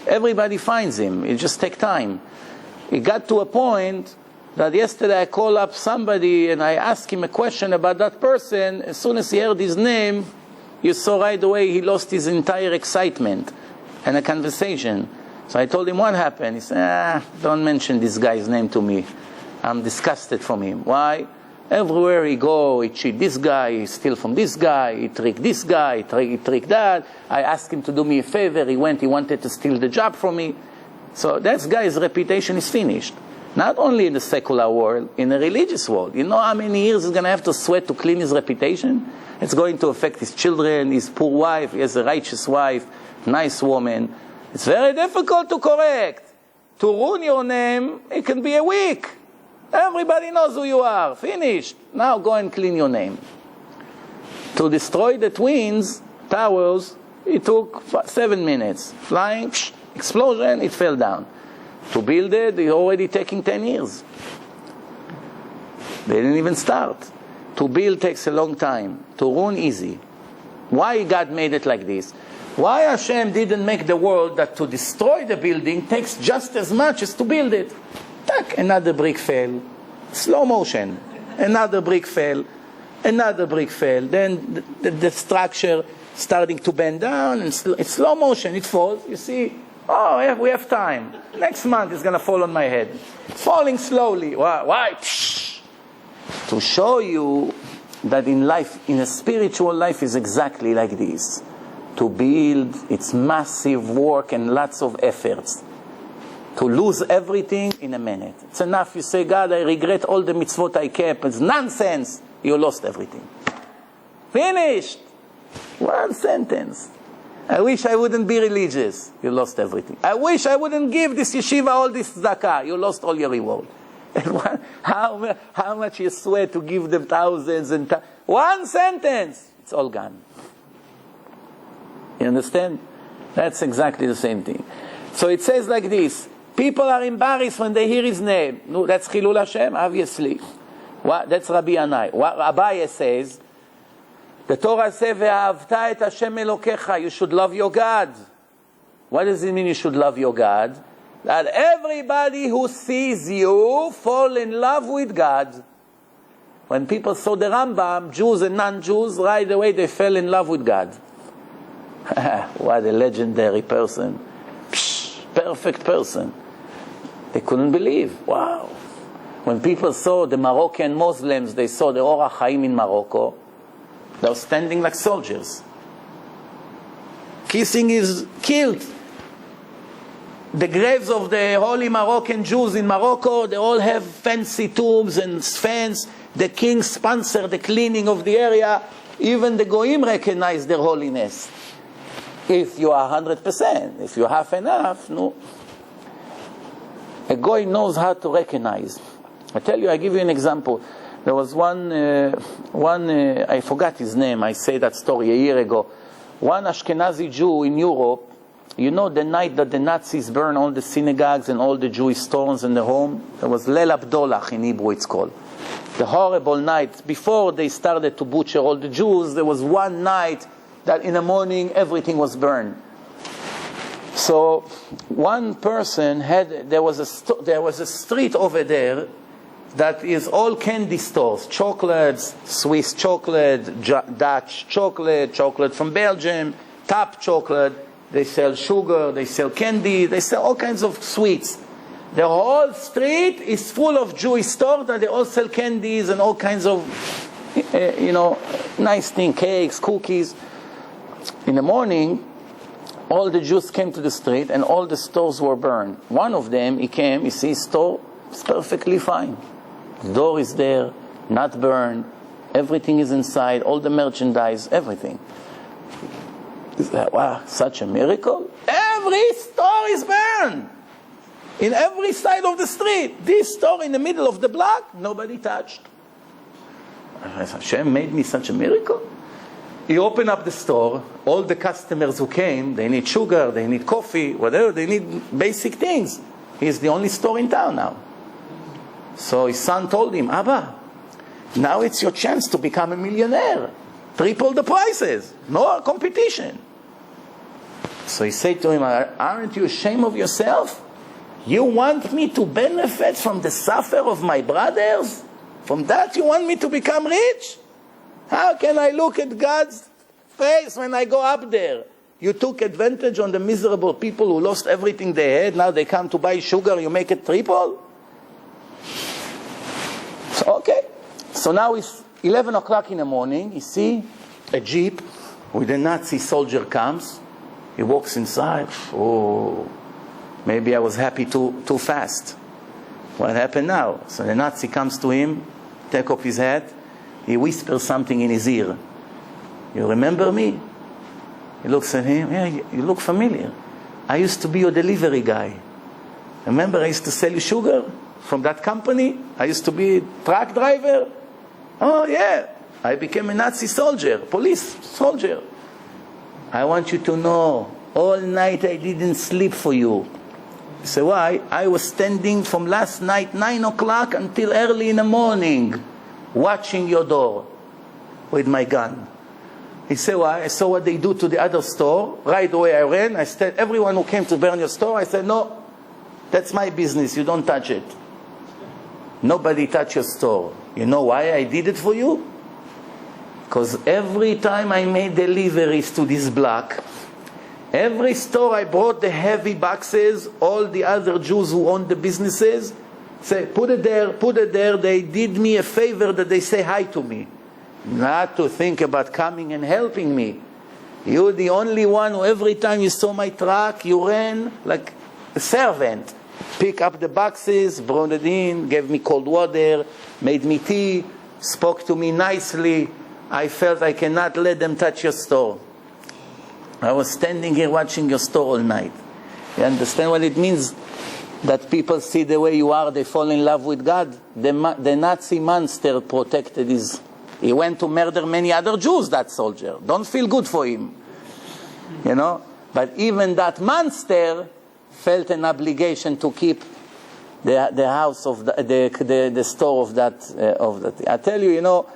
Everybody finds him. It just takes time. It got to a point that yesterday I called up somebody and I asked him a question about that person. As soon as he heard his name, you saw right away he lost his entire excitement and a conversation. So I told him what happened. He said, don't mention this guy's name to me. I'm disgusted from him. Why? Everywhere he go, he cheat this guy, he steal from this guy, he trick this guy, he trick that. I asked him to do me a favor. He wanted to steal the job from me. So that guy's reputation is finished. Not only in the secular world, in the religious world. You know how many years he's going to have to sweat to clean his reputation? It's going to affect his children, his poor wife. He has a righteous wife, nice woman. It's very difficult to correct. To ruin your name, it can be a week. Everybody knows who you are. Finished. Now go and clean your name. To destroy the twins towers, it took 7 minutes. Flying, explosion, it fell down. To build it, it's already taking 10 years. They didn't even start. To build takes a long time. To ruin, easy. Why God made it like this? Why Hashem didn't make the world that to destroy the building takes just as much as to build it? Tack, another brick fell. Slow motion. Another brick fell. Another brick fell. Then the structure starting to bend down, and it's slow motion. It falls. You see, we have time. Next month it's going to fall on my head. It's falling slowly. Why? To show you that in life, in a spiritual life, is exactly like this. to build. It's massive work and lots of efforts. To lose everything in a minute. It's enough you say, God, I regret all the mitzvot I kept. It's nonsense. You lost everything. Finished. One sentence. I wish I wouldn't be religious. You lost everything. I wish I wouldn't give this yeshiva all this tzedakah. You lost all your reward. How much you sweat to give them thousands and one sentence. It's all gone. You understand? That's exactly the same thing. So it says like this. People are embarrassed when they hear his name. No, that's Chilul Hashem, obviously. That's Rabbi Yanai. What Abaye says, the Torah says, "Ve'ahavta et Hashem Elokecha." You should love your God. What does it mean you should love your God? That everybody who sees you fall in love with God. When people saw the Rambam, Jews and non-Jews, right away they fell in love with God. What a legendary person. Perfect person. They couldn't believe. Wow. When people saw the Moroccan Muslims, they saw the Orach Chaim in Morocco, they were standing like soldiers. Kissing his kilt. The graves of the holy Moroccan Jews in Morocco, they all have fancy tombs and fans. The king sponsored the cleaning of the area. Even the Goyim recognize their holiness. If you are 100%, if you're half enough, no. A Goy knows how to recognize. I tell you, I give you an example. There was one, I forgot his name, I say that story a year ago. One Ashkenazi Jew in Europe, you know the night that the Nazis burned all the synagogues and all the Jewish stores in the home? There was Leil Abdollah in Hebrew it's called. The horrible night. Before they started to butcher all the Jews, there was one night that in the morning everything was burned. So one person there was a street over there that is all candy stores, chocolates, Swiss chocolate, Dutch chocolate, chocolate from Belgium, Top chocolate. They sell sugar, they sell candy, they sell all kinds of sweets. The whole street is full of Jewish stores that they all sell candies and all kinds of, nice things, cakes, cookies. In the morning, all the Jews came to the street and all the stores were burned. One of them, he came, store is perfectly fine. The door is there, not burned, everything is inside, all the merchandise, everything. Wow, such a miracle. Every store is burned. In every side of the street. This store in the middle of the block, nobody touched. Hashem made me such a miracle. He opened up the store. All the customers who came, they need sugar, they need coffee, whatever, they need basic things. He's the only store in town now. So his son told him, Abba, now it's your chance to become a millionaire. Triple the prices. No competition. So he said to him, aren't you ashamed of yourself? You want me to benefit from the suffer of my brothers? From that you want me to become rich? How can I look at God's face when I go up there? You took advantage on the miserable people who lost everything they had. Now they come to buy sugar, you make it triple? So, okay. So now it's 11 o'clock in the morning. You see a jeep with a Nazi soldier comes. He walks inside. Oh, maybe I was happy too fast. What happened now? So the Nazi comes to him, take off his hat. He whispers something in his ear. You remember me? He looks at him. Yeah, you look familiar. I used to be your delivery guy. Remember I used to sell you sugar from that company? I used to be a truck driver. Oh yeah, I became a Nazi soldier, police soldier. I want you to know, all night I didn't sleep for you. You say, why? I was standing from last night, 9 o'clock until early in the morning, watching your door with my gun. He said, why? I saw what they do to the other store. Right away I ran. I said, everyone who came to burn your store, I said, no, that's my business. You don't touch it. Nobody touch your store. You know why I did it for you? Because every time I made deliveries to this block, every store I brought the heavy boxes, all the other Jews who owned the businesses, say, put it there, put it there. They did me a favor that they say hi to me. Not to think about coming and helping me. You're the only one who every time you saw my truck, you ran like a servant. Pick up the boxes, brought it in, gave me cold water, made me tea, spoke to me nicely. I felt I cannot let them touch your store. I was standing here watching your store all night. You understand what it means? That people see the way you are, they fall in love with God. The Nazi monster protected his... He went to murder many other Jews, that soldier. Don't feel good for him. You know? But even that monster felt an obligation to keep the house of the store of that. I tell you, you know,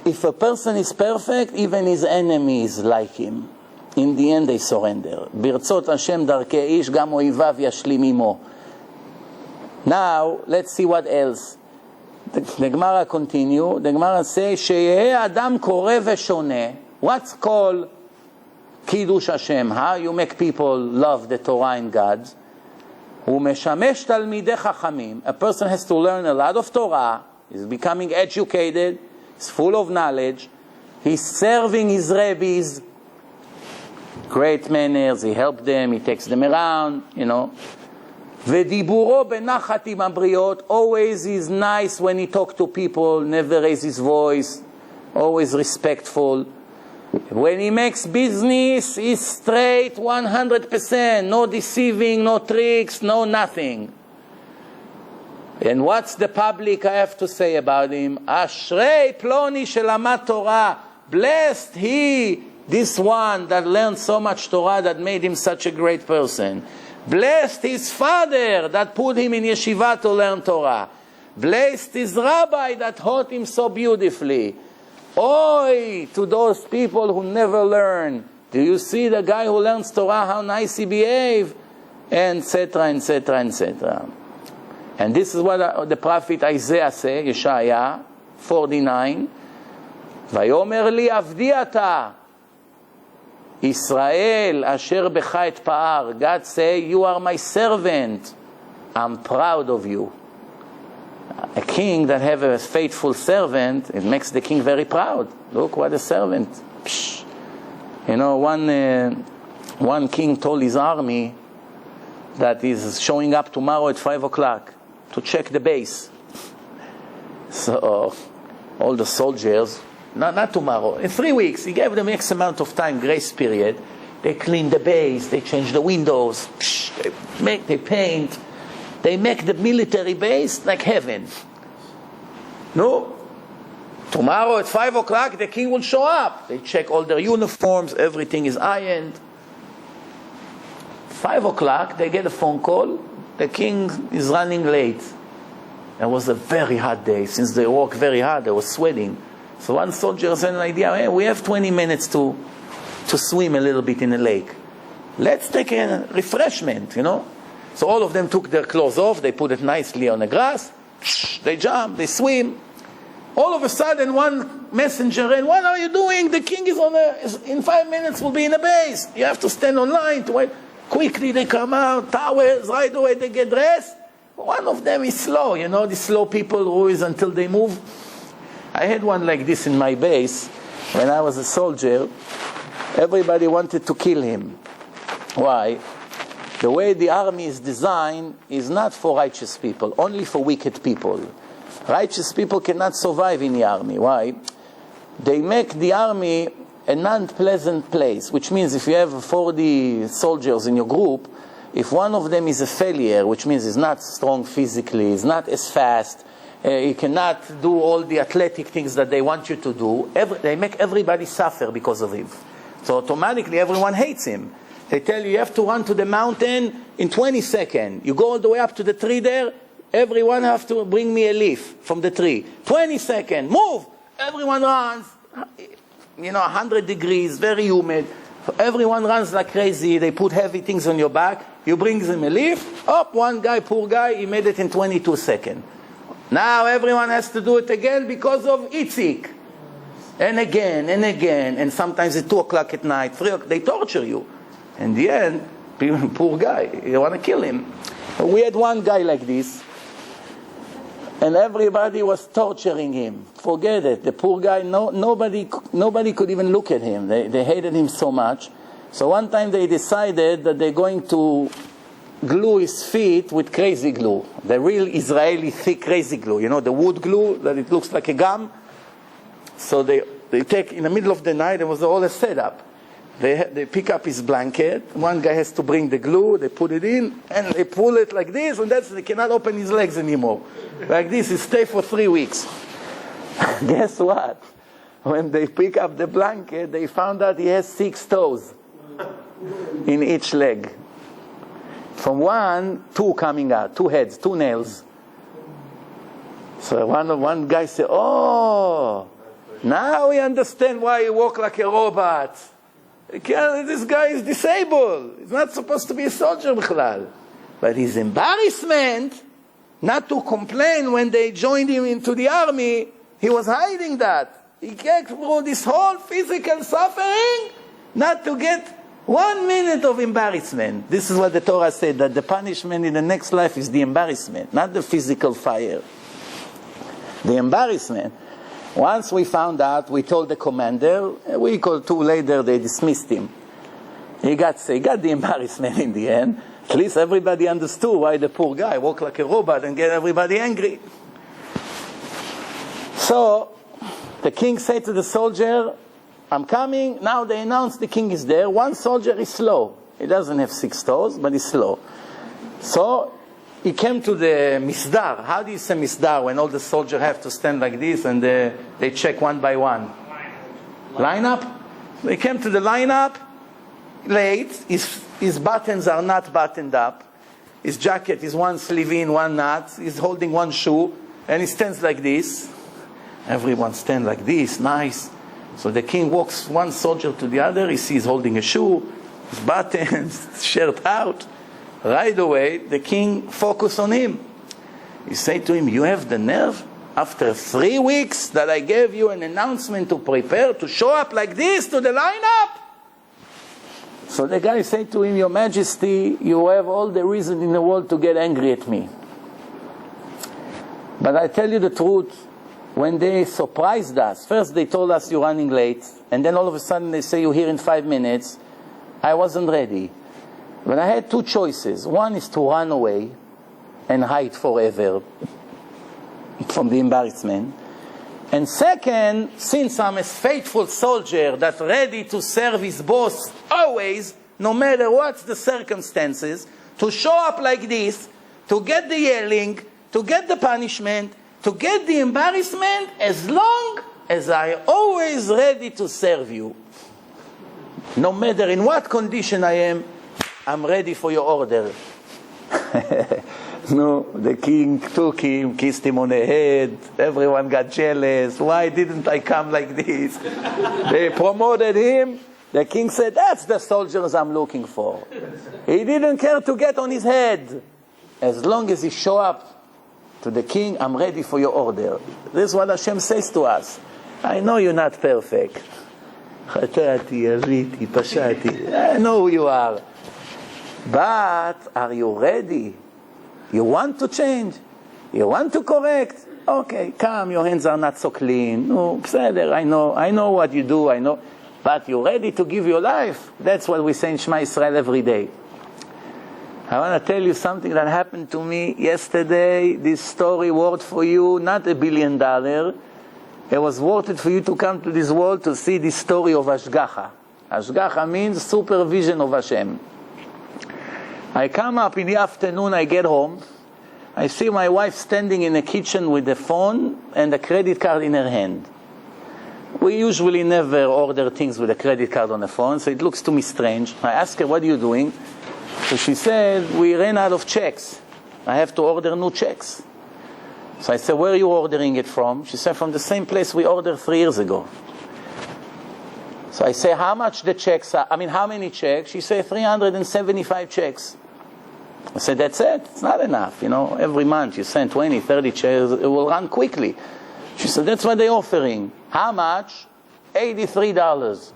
if a person is perfect, even his enemies like him. In the end they surrender. ברצות השם דרכי איש גם אויביו ישלים עמו. Now, let's see what else. The Gemara continue. The Gemara says, שיהיה אדם קורא ושונה. What's called קידוש השם? How you make people love the Torah and God? הוא משמש תלמידי חכמים. A person has to learn a lot of Torah. He's becoming educated. He's full of knowledge. He's serving his rabbis. Great manners, he helped them, he takes them around, you know. ודיבורו בנחת עם הבריות, always is nice when he talks to people, never raise his voice, always respectful. When he makes business, he's straight 100%, no deceiving, no tricks, no nothing. And what's the public I have to say about him? אשרי פלוני שלמד תורה, blessed he, this one that learned so much Torah that made him such a great person. Blessed his father that put him in yeshiva to learn Torah. Blessed his rabbi that taught him so beautifully. Oi, to those people who never learn. Do you see the guy who learns Torah, how nice he behaves? Etc., etc., etc. And this is what the prophet Isaiah says, Yeshaya 49. ויאמר לי עבדי אתה Israel, asher becha et pa'ar. God say, you are my servant. I'm proud of you. A king that have a faithful servant, it makes the king very proud. Look what a servant. Psh. You know, one king told his army that he's showing up tomorrow at 5 o'clock to check the base. So all the soldiers, not tomorrow, in 3 weeks, he gave them X amount of time, grace period. They clean the base, they change the windows, they paint, they make the military base like heaven. No, tomorrow at 5 o'clock the king will show up. They check all their uniforms, everything is ironed. 5 o'clock they get a phone call, the king is running late. It was a very hot day. Since they work very hard, they were sweating. So one soldier had an idea, hey, we have 20 minutes to swim a little bit in the lake. Let's take a refreshment, you know. So all of them took their clothes off, they put it nicely on the grass, they jump, they swim. All of a sudden one messenger ran, what are you doing? The king is in 5 minutes will be in the base. You have to stand online to wait. Quickly they come out, towels, right away they get dressed. One of them is slow, you know, the slow people who is until they move. I had one like this in my base when I was a soldier. Everybody wanted to kill him. Why? The way the army is designed is not for righteous people, only for wicked people. Righteous people cannot survive in the army. Why? They make the army a non-pleasant place, which means if you have 40 soldiers in your group, if one of them is a failure, which means he's not strong physically, he's not as fast, he cannot do all the athletic things that they want you to do, they make everybody suffer because of him. So automatically everyone hates him. They tell you have to run to the mountain in 20 seconds. You go all the way up to the tree there, everyone have to bring me a leaf from the tree. 20 seconds, move! Everyone runs, 100 degrees, very humid. Everyone runs like crazy, they put heavy things on your back, you bring them a leaf, up, one guy, poor guy, he made it in 22 seconds. Now everyone has to do it again because of Itzik. And again, and sometimes at 2 o'clock at night, 3 o'clock, they torture you. In the end, poor guy, you want to kill him. We had one guy like this. And everybody was torturing him. Forget it. The poor guy, nobody could even look at him. They hated him so much. So one time they decided that they're going to glue his feet with crazy glue. The real Israeli thick crazy glue. You know, the wood glue that it looks like a gum. So they take, in the middle of the night, there was all a setup. They pick up his blanket. One guy has to bring the glue. They put it in, and they pull it like this, and they cannot open his legs anymore. Like this, he stay for 3 weeks. Guess what? When they pick up the blanket, they found out he has 6 toes in each leg. From one, 2 coming out, 2 heads, 2 nails. So one guy said, "Oh, now we understand why you walk like a robot. This guy is disabled. He's not supposed to be a soldier b'chlal." But his embarrassment, not to complain when they joined him into the army, he was hiding that. He get through this whole physical suffering, not to get 1 minute of embarrassment. This is what the Torah said, that the punishment in the next life is the embarrassment, not the physical fire. The embarrassment. Once we found out, we told the commander. A week or 2 later, they dismissed him. He got the embarrassment in the end. At least everybody understood why the poor guy walked like a robot and get everybody angry. So the king said to the soldier, "I'm coming." Now they announced the king is there. One soldier is slow. He doesn't have 6 toes, but he's slow. So he came to the misdar. How do you say misdar when all the soldiers have to stand like this and they check one by one? Lineup. They came to the lineup late. His buttons are not buttoned up. His jacket is 1 sleeve in, 1 not. He's holding 1 shoe, and he stands like this. Everyone stand like this, nice. So the king walks 1 soldier to the other. He sees holding a shoe, his buttons, shirt out. Right away, the king focused on him. He said to him, "You have the nerve? After 3 weeks that I gave you an announcement to prepare, to show up like this to the lineup?" So the guy said to him, "Your Majesty, you have all the reason in the world to get angry at me. But I tell you the truth, when they surprised us, first they told us you're running late, and then all of a sudden they say you're here in 5 minutes, I wasn't ready. But I had 2 choices. One is to run away and hide forever from the embarrassment. And second, since I'm a faithful soldier that's ready to serve his boss always, no matter what the circumstances, to show up like this, to get the yelling, to get the punishment, to get the embarrassment, as long as I'm always ready to serve you. No matter in what condition I am, I'm ready for your order." No, the king took him, kissed him on the head. Everyone got jealous. Why didn't I come like this? They promoted him. The king said, "That's the soldiers I'm looking for." He didn't care to get on his head. As long as he show up to the king, I'm ready for your order. This is what Hashem says to us. I know you're not perfect. Chatati, aviti, pashati. I know who you are. But are you ready? You want to change? You want to correct? Okay, come, your hands are not so clean. No, I know what you do, I know. But you're ready to give your life. That's what we say in Shema Yisrael every day. I want to tell you something that happened to me yesterday. This story worth for you, not $1 billion. It was worth it for you to come to this world to see this story of Ashgacha. Ashgacha means supervision of Hashem. I come up in the afternoon, I get home, I see my wife standing in the kitchen with the phone and a credit card in her hand. We usually never order things with a credit card on the phone, so it looks to me strange. I ask her, "What are you doing?" So she said, "We ran out of checks. I have to order new checks." So I said, "Where are you ordering it from?" She said, "From the same place we ordered 3 years ago." So I say, "How much the checks are? How many checks?" She said, 375 checks. I said, "That's it? It's not enough. Every month you send 20, 30 checks, it will run quickly." She said, "That's what they're offering." "How much?" $83.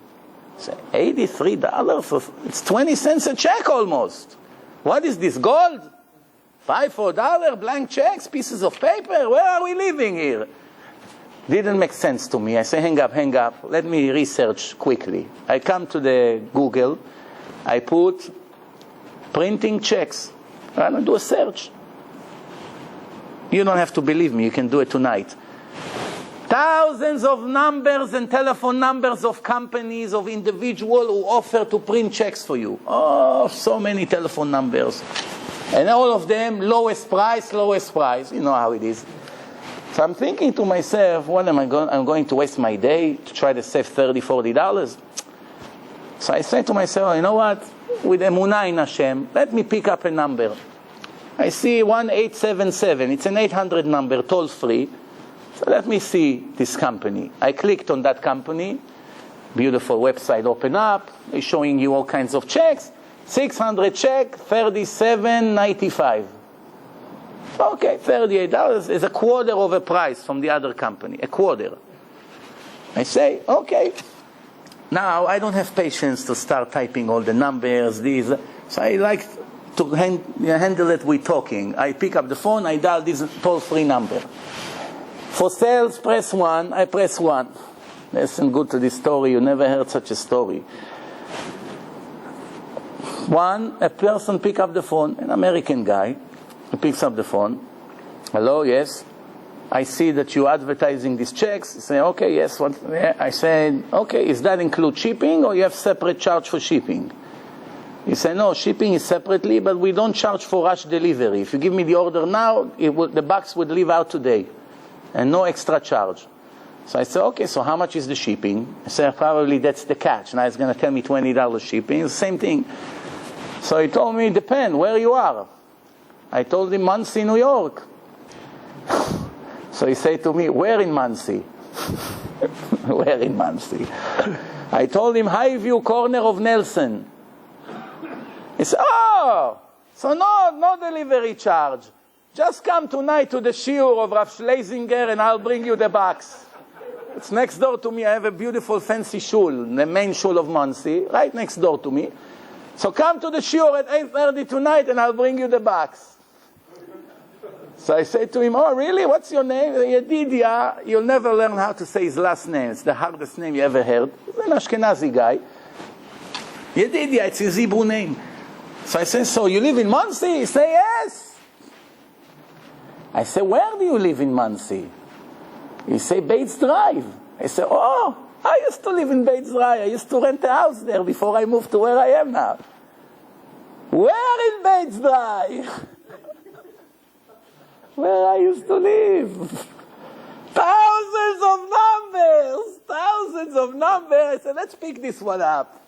I said, $83? It's 20 cents a check almost. What is this, gold? $5 for $1, blank checks, pieces of paper. Where are we living here? Didn't make sense to me. I say, hang up. Let me research quickly. I come to the Google. I put printing checks. I'm going to do a search. You don't have to believe me. You can do it tonight. Thousands of numbers and telephone numbers of companies, of individuals who offer to print checks for you. Oh, so many telephone numbers. And all of them, lowest price. You know how it is. So I'm thinking to myself, what am I going? I'm going to waste my day to try to save $30, $40. So I say to myself, you know what? With Emunah in Hashem, let me pick up a number. I see 1877. It's an 800 number, toll free. So let me see this company. I clicked on that company. Beautiful website open up. It's showing you all kinds of checks. 600 check, $37.95. Okay, $38 is a quarter of a price from the other company. A quarter. I say, okay. Now, I don't have patience to start typing all the numbers, these. So I like to handle it with talking. I pick up the phone, I dial this toll-free number. For sales, press 1, I press 1. Listen good to this story, you never heard such a story. A person pick up the phone, an American guy, he picks up the phone. Hello, yes. I see that you're advertising these checks. He say, okay, yes. I said, okay, is that include shipping or you have separate charge for shipping? He said, no, shipping is separately, but we don't charge for rush delivery. If you give me the order now, the box would leave out today. And no extra charge. So I said, okay, so how much is the shipping? I said, probably that's the catch. Now it's going to tell me $20 shipping. It's the same thing. So he told me, depend where you are. I told him, Muncie, New York. So he said to me, where in Muncie? Where in Muncie? I told him, Highview, corner of Nelson. He said, oh, so no delivery charge. Just come tonight to the shiur of Rav Schlesinger and I'll bring you the box. It's next door to me. I have a beautiful fancy shul, the main shul of Muncie, right next door to me. So come to the shiur at 8:30 tonight and I'll bring you the box. So I say to him, oh, really? What's your name? Yedidia. You'll never learn how to say his last name. It's the hardest name you ever heard. He's an Ashkenazi guy. Yedidia, it's his Hebrew name. So I say, so you live in Muncie? He say, yes. I say, where do you live in Muncie? He say, Bates Drive. I say, oh, I used to live in Bates Drive. I used to rent a house there before I moved to where I am now. Where in Bates Drive? Where I used to live. Thousands of numbers. I said, let's pick this one up.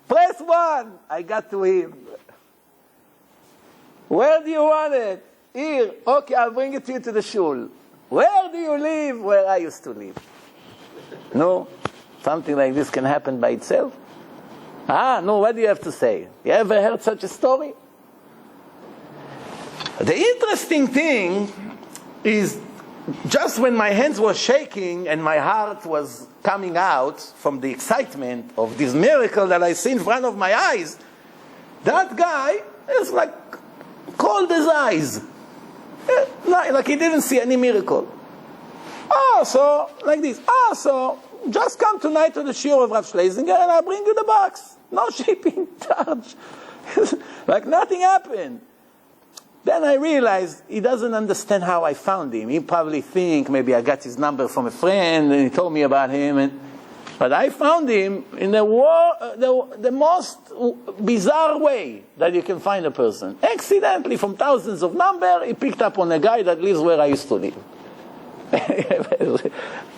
Press 1. I got to him. Where do you want it? Here. Okay, I'll bring it to you to the shul. Where do you live? Where I used to live. No? Something like this can happen by itself? No, what do you have to say? You ever heard such a story? The interesting thing is, just when my hands were shaking and my heart was coming out from the excitement of this miracle that I see in front of my eyes, that guy is like cold as ice. Like he didn't see any miracle. So, like this. So, just come tonight to the shiur of Rav Schlesinger and I'll bring you the box. No shipping charge. Like nothing happened. Then I realized he doesn't understand how I found him. He probably think maybe I got his number from a friend and he told me about him. But I found him in the most bizarre way that you can find a person. Accidentally, from thousands of numbers, he picked up on a guy that lives where I used to live.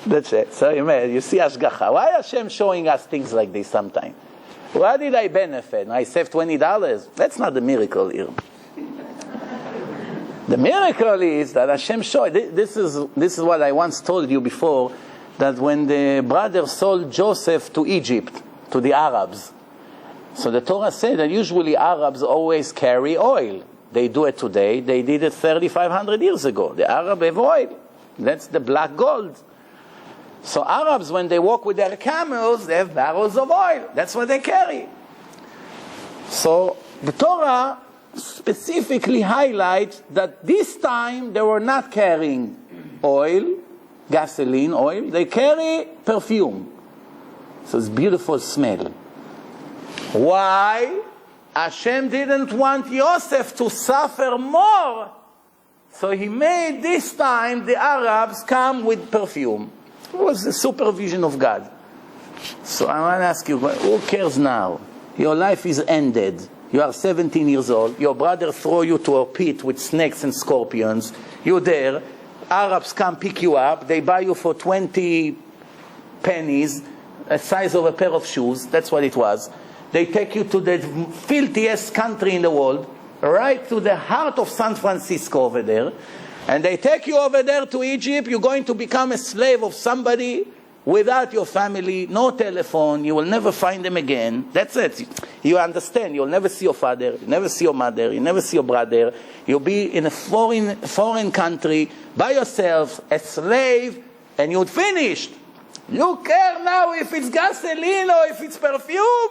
That's it. So you see Ashgacha. Why Hashem showing us things like this sometimes? What did I benefit? I saved $20. That's not the miracle here. The miracle is that Hashem showed. This is what I once told you before, that when the brothers sold Joseph to Egypt, to the Arabs, so the Torah said that usually Arabs always carry oil. They do it today. They did it 3,500 years ago. The Arab have oil. That's the black gold. So Arabs, when they walk with their camels, they have barrels of oil. That's what they carry. So the Torah specifically highlight that this time they were not carrying oil, gasoline, oil. They carry perfume. So it's beautiful smell. Why? Hashem didn't want Yosef to suffer more. So he made this time the Arabs come with perfume. It was the supervision of God. So I want to ask you, who cares now? Your life is ended. You are 17 years old. Your brother throw you to a pit with snakes and scorpions. You're there. Arabs come pick you up. They buy you for 20 pennies, the size of a pair of shoes. That's what it was. They take you to the filthiest country in the world, right to the heart of San Francisco over there. And they take you over there to Egypt. You're going to become a slave of somebody without your family, no telephone. You will never find them again. That's it. You understand. You'll never see your father. You'll never see your mother. You'll never see your brother. You'll be in a foreign country by yourself, a slave, and you're finished. You care now if it's gasoline or if it's perfume?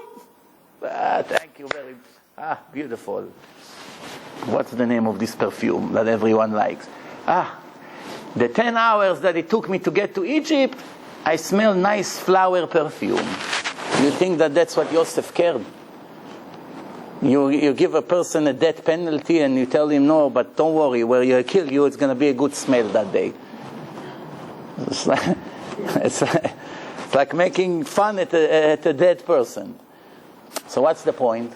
Thank you very much. Beautiful. What's the name of this perfume that everyone likes? The 10 hours that it took me to get to Egypt, I smell nice flower perfume. You think that that's what Yosef cared? You give a person a death penalty and you tell him, no, but don't worry, where you kill you, it's going to be a good smell that day. It's like making fun at a dead person. So what's the point?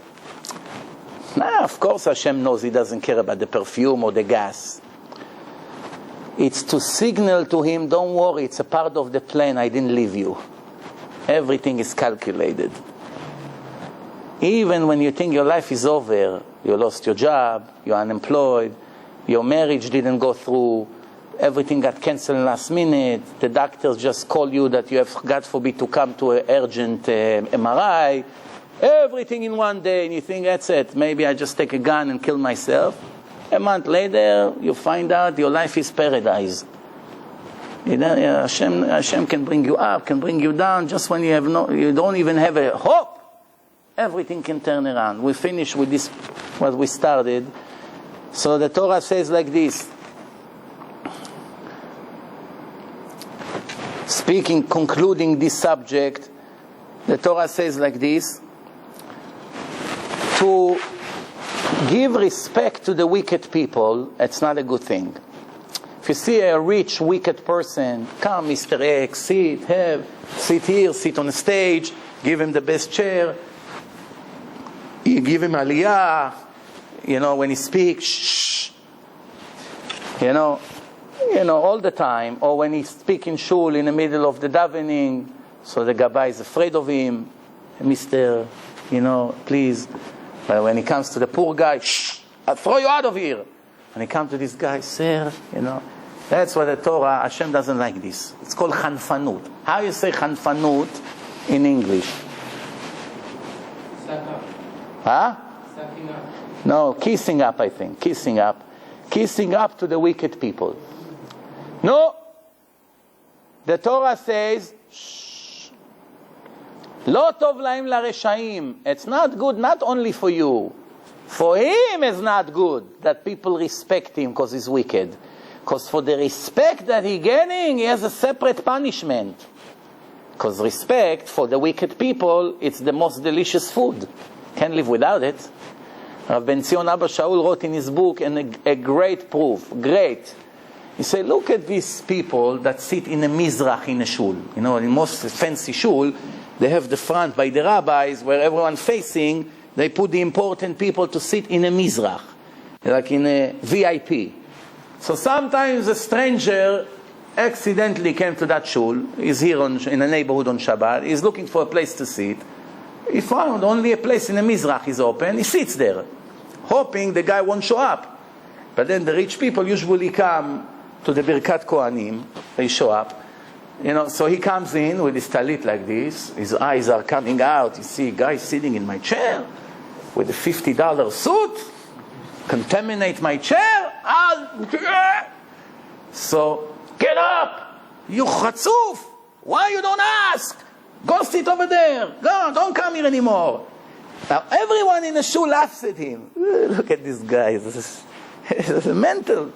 Of course Hashem knows He doesn't care about the perfume or the gas. It's to signal to Him, don't worry, it's a part of the plan, I didn't leave you. Everything is calculated. Even when you think your life is over, you lost your job, you're unemployed, your marriage didn't go through, everything got cancelled last minute, the doctors just call you that you have, God forbid, to come to an urgent MRI, everything in one day, and you think, that's it, maybe I just take a gun and kill myself. A month later, you find out your life is paradise. Hashem can bring you up, can bring you down, just when you don't even have a hope, everything can turn around. We finish with this, what we started. So the Torah says like this, concluding this subject, the Torah says like this, to give respect to the wicked people, it's not a good thing. If you see a rich, wicked person, come, Mr. X, sit here, sit on the stage, give him the best chair, you give him aliyah, when he speaks, shh, all the time, or when he speaks in shul in the middle of the davening, so the gabbai is afraid of him, Mr., please. But when he comes to the poor guy, shh, I'll throw you out of here. When he comes to this guy, sir, that's what the Torah, Hashem doesn't like this. It's called chanfanut. How you say chanfanut in English? Huh? No, kissing up, I think. Kissing up. Kissing up to the wicked people. No. The Torah says, Lo tov laim lareshaim. It's not good, not only for you. For him it's not good that people respect him because he's wicked. Because for the respect that he's getting, he has a separate punishment. Because respect for the wicked people, it's the most delicious food. Can't live without it. Rav Ben Zion Abba Shaul wrote in his book a great proof. Great. He said, look at these people that sit in a mizrach in a shul. In most fancy shul, they have the front by the rabbis where everyone facing, they put the important people to sit in a mizrach, like in a VIP. So sometimes a stranger accidentally came to that shul, is here in a neighborhood on Shabbat, he's looking for a place to sit. He found only a place in a mizrach is open, he sits there, hoping the guy won't show up. But then the rich people usually come to the Birkat Kohanim, they show up. So he comes in with his talit like this, his eyes are coming out, you see a guy sitting in my chair with a $50 suit, contaminate my chair, so get up, you chatzuf, why you don't ask? Go sit over there, go, don't come here anymore. Now everyone in the shul laughs at him. Look at this guy. This is mental.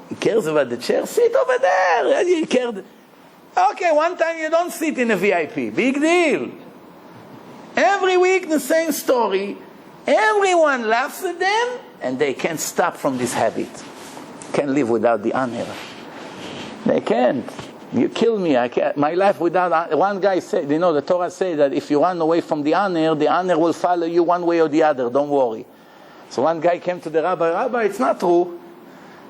He cares about the chair. Sit over there. He cared. Okay, one time you don't sit in a VIP. Big deal. Every week the same story. Everyone laughs at them, and they can't stop from this habit. Can't live without the honor. They can't. You kill me. I can't. My life without. One guy said, the Torah says that if you run away from the honor will follow you one way or the other. Don't worry. So one guy came to the rabbi, it's not true.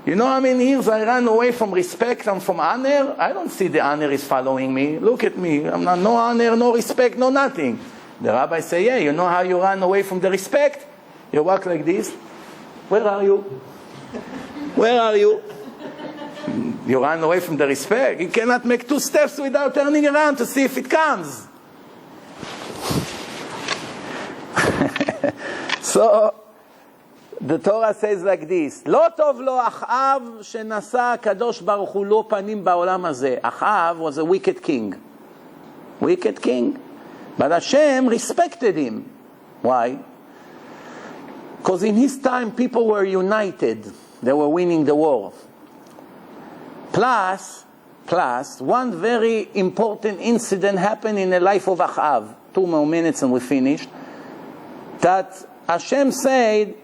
You know how many years I ran away from respect and from honor? I don't see the honor is following me. Look at me. I'm not, no honor, no respect, no nothing. The rabbi say, yeah, you know how you run away from the respect? You walk like this. Where are you? Where are you? You run away from the respect. You cannot make 2 steps without turning around to see if it comes. So, the Torah says like this, לא טוב לו אחאב שנשא הקדוש ברוך הוא לא פנים בעולם הזה. Achav was a wicked king. Wicked king. But Hashem respected him. Why? Because in his time people were united. They were winning the war. Plus, one very important incident happened in the life of Achav. 2 more minutes and we finished. That Hashem said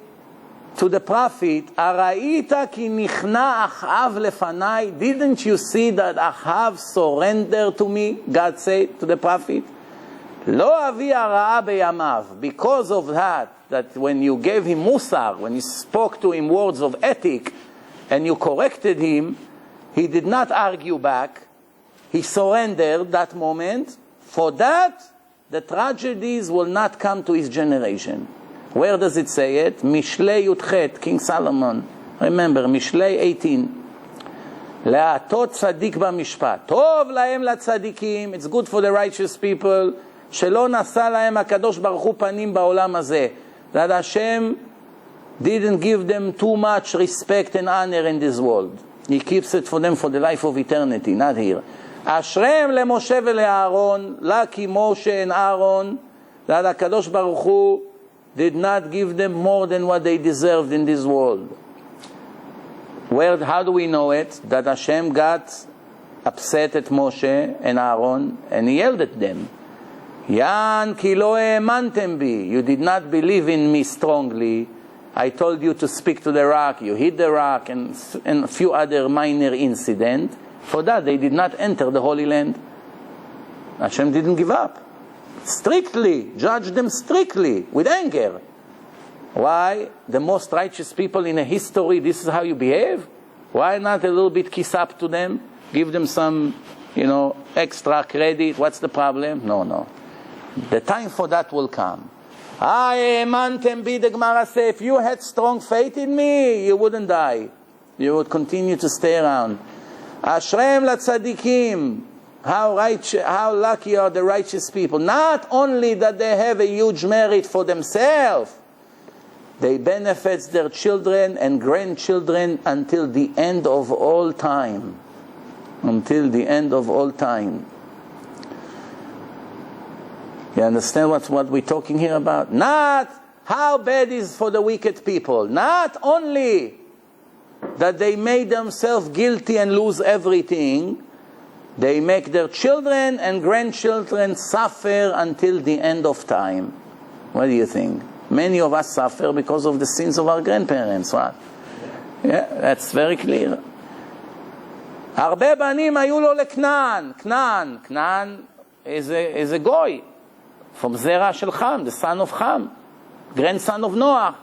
to the prophet, Araita ki nichna Achav lefanai. Didn't you see that Achav surrendered to me? God said to the prophet. Lo avi hara'a beyamav. Because of that when you gave him musar, when you spoke to him words of ethic, and you corrected him, he did not argue back. He surrendered that moment. For that, the tragedies will not come to his generation. Where does it say it? Mishlei Yudchet, King Solomon. Remember, Mishlei 18. Le'atot tzadik b'mishpat. Tov lahem latzadikim. It's good for the righteous people. Shelo nasa lahem HaKadosh Baruch Hu panim ba'olam hazeh. That Hashem didn't give them too much respect and honor in this world. He keeps it for them for the life of eternity, not here. Ashrem leMoshe veLeAaron, lucky Moshe and Aaron, that HaKadosh Baruch Hu did not give them more than what they deserved in this world. How do we know it? That Hashem got upset at Moshe and Aaron, and he yelled at them. Yan ki lo e'emantem bi. You did not believe in me strongly. I told you to speak to the rock. You hit the rock, and a few other minor incidents. For that, they did not enter the Holy Land. Hashem didn't give up. Strictly, judged them strictly, with anger. Why? The most righteous people in a history, this is how you behave? Why not a little bit kiss up to them? Give them some, extra credit? What's the problem? No. The time for that will come. The Gemara says, if you had strong faith in me, you wouldn't die. You would continue to stay around. Ashrem latzadikim. How lucky are the righteous people. Not only that they have a huge merit for themselves, they benefit their children and grandchildren until the end of all time. Until the end of all time. You understand what we're talking here about? Not how bad is for the wicked people. Not only that they made themselves guilty and lose everything, they make their children and grandchildren suffer until the end of time. What do you think? Many of us suffer because of the sins of our grandparents, right? Yeah, that's very clear. הרבה בנים היו לו לכנען. כנען is a goy. From Zerah Shel Ham, the son of Ham, grandson of Noah.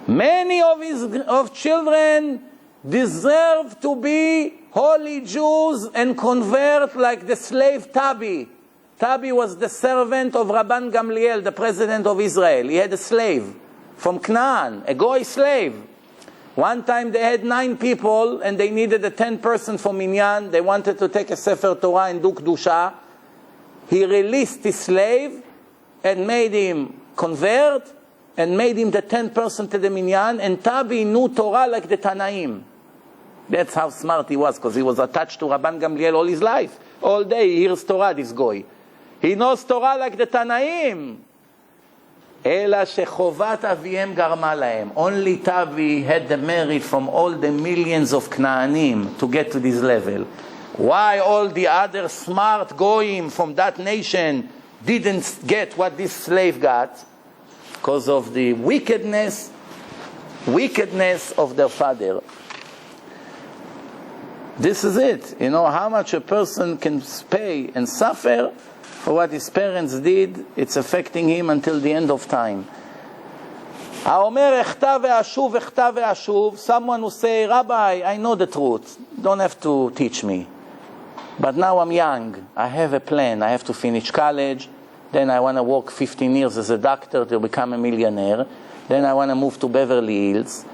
Many of his children deserve to be holy Jews and convert like the slave Tabi. Tabi was the servant of Rabban Gamliel, the president of Israel. He had a slave from Canaan, a goy slave. One time they had 9 people and they needed a 10th person for Minyan. They wanted to take a Sefer Torah and do Kedusha. He released his slave and made him convert and made him the 10th person to the Minyan, and Tabi knew Torah like the Tanaim. That's how smart he was, because he was attached to Rabban Gamliel all his life. All day he hears Torah, this goy. He knows Torah like the Tanaim. אלא שחובת אביהם גרמה להם. Only Tavi had the merit from all the millions of Knaanim to get to this level. Why all the other smart goyim from that nation didn't get what this slave got? Because of the wickedness of their father. This is it. You know how much a person can pay and suffer for what his parents did. It's affecting him until the end of time. Someone will say, Rabbi, I know the truth. Don't have to teach me. But now I'm young. I have a plan. I have to finish college. Then I want to work 15 years as a doctor to become a millionaire. Then I want to move to Beverly Hills.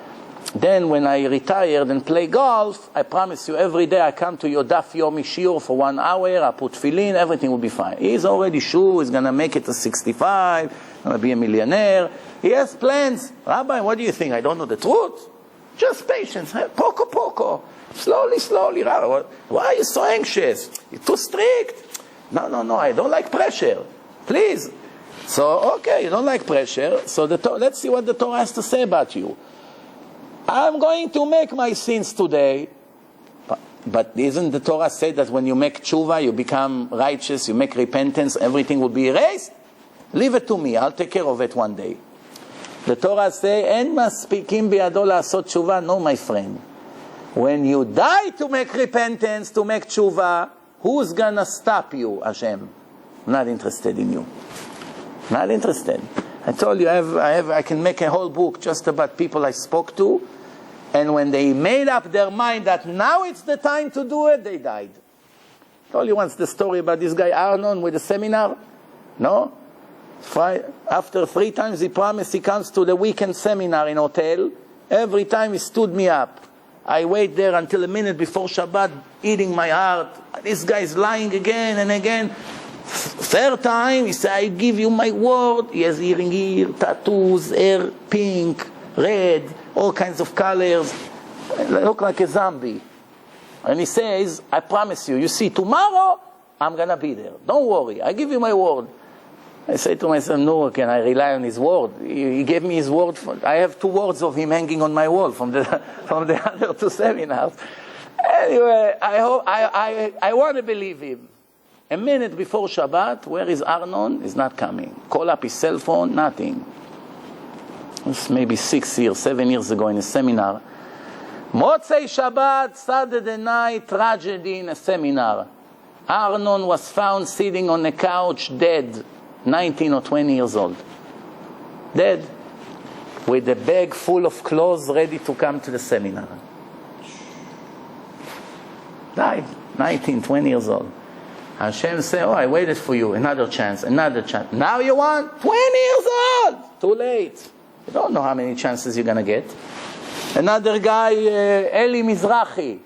Then when I retire and play golf, I promise you every day I come to your Daf Yomi Shiur for 1 hour, I put tefillin, everything will be fine. He's already sure he's going to make it to 65, going to be a millionaire. He has plans. Rabbi, what do you think? I don't know the truth? Just patience. Poco. Slowly. Rabbi, why are you so anxious? You're too strict. No, I don't like pressure. Please. So, okay, you don't like pressure. So let's see what the Torah has to say about you. I'm going to make my sins today. But isn't the Torah say that when you make tshuva, you become righteous, you make repentance, everything will be erased? Leave it to me. I'll take care of it one day. The Torah say, "En maspikim biado la'asot tshuva." No, my friend. When you die to make repentance, to make tshuva, who's gonna stop you, Hashem? Not interested in you. Not interested. I told you, I can make a whole book just about people I spoke to, and when they made up their mind that now it's the time to do it, they died. I told you once the story about this guy Arnon with the seminar. No? After 3 times he promised he comes to the weekend seminar in hotel. Every time he stood me up. I wait there until a minute before Shabbat, eating my heart. This guy is lying again and again. 3rd time, he said, I give you my word. He has earring here, tattoos, hair, pink, red, all kinds of colors. Look like a zombie. And he says, I promise you, you see, tomorrow, I'm going to be there. Don't worry, I give you my word. I say to myself, no, can I rely on his word? He gave me his word. I have 2 words of him hanging on my wall from the other 2 seminars. Anyway, I want to believe him. A minute before Shabbat, where is Arnon? He's not coming. Call up his cell phone, nothing. It's maybe 7 years ago in a seminar. Motzei Shabbat, Saturday night, tragedy in a seminar. Arnon was found sitting on a couch, dead, 19 or 20 years old. Dead. With a bag full of clothes ready to come to the seminar. Died, 19, 20 years old. Hashem said, I waited for you, another chance. Now you want 20 years old. Too late. You don't know how many chances you're going to get. Another guy, Eli Mizrachi,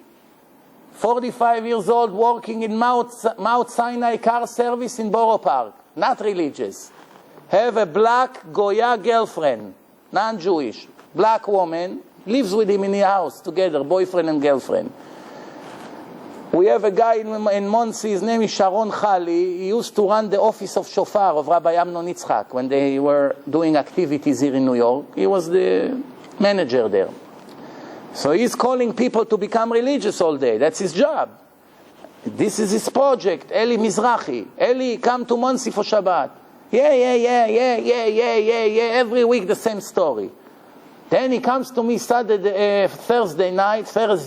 45 years old, working in Mount Sinai car service in Borough Park. Not religious. Have a black Goya girlfriend, non-Jewish, black woman, lives with him in the house together, boyfriend and girlfriend. We have a guy in Monsey, his name is Sharon Khali. He used to run the office of Shofar of Rabbi Amnon Yitzchak when they were doing activities here in New York. He was the manager there. So he's calling people to become religious all day. That's his job. This is his project, Eli Mizrachi. Eli, come to Monsey for Shabbat. Yeah. Every week the same story. Then he comes to me Thursday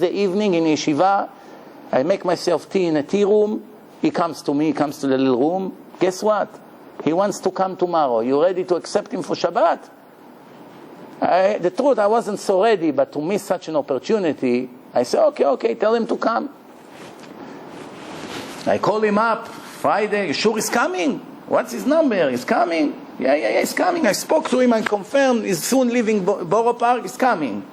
evening in Yeshiva. I make myself tea in a tea room. He comes to me, he comes to the little room. Guess what? He wants to come tomorrow. You ready to accept him for Shabbat? The truth, I wasn't so ready, but to miss such an opportunity, I say, okay, tell him to come. I call him up Friday. You sure he's coming? What's his number? He's coming? Yeah, he's coming. I spoke to him, I confirmed he's soon leaving Borough Park. He's coming.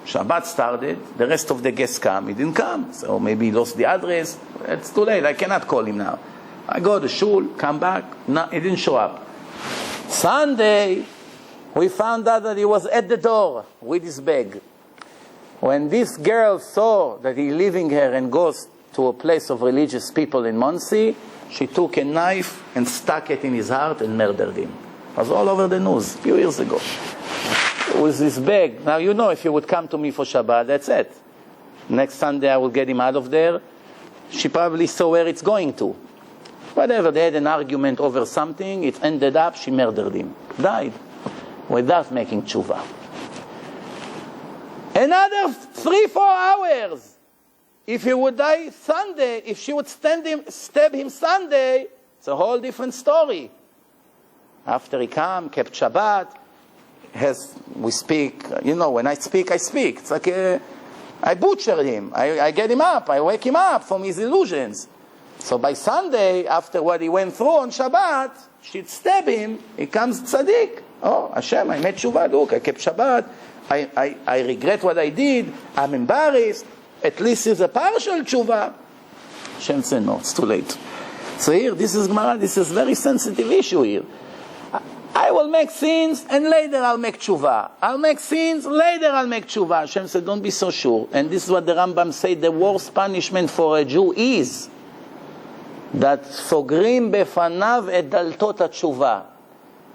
Shabbat started, the rest of the guests come. He didn't come, so maybe he lost the address. It's too late, I cannot call him now. I go to shul, come back, no, he didn't show up. Sunday, we found out that he was at the door with his bag. When this girl saw that he's leaving her and goes to a place of religious people in Monsey, she took a knife and stuck it in his heart and murdered him. It was all over the news a few years ago. With this bag. Now you know if he would come to me for Shabbat, that's it. Next Sunday I will get him out of there. She probably saw where it's going to. Whatever, they had an argument over something, it ended up, she murdered him. Died. Without making tshuva. Another 3-4 hours. If he would die Sunday, if she would stab him Sunday, it's a whole different story. After he came, kept Shabbat, we speak, you know, when I speak, I speak. It's like I butcher him. I get him up. I wake him up from his illusions. So by Sunday, after what he went through on Shabbat, she'd stab him, he comes tzaddik. Oh, Hashem, I made tshuva, look, I kept Shabbat. I regret what I did. I'm embarrassed. At least it's a partial tshuva. Hashem said, no, it's too late. So here, this is Gemara, this is a very sensitive issue here. I will make sins and later I'll make tshuva. I'll make sins, later I'll make tshuva. Hashem said, don't be so sure. And this is what the Rambam said, the worst punishment for a Jew is that סוגרים בפניו את דלתות התשובה.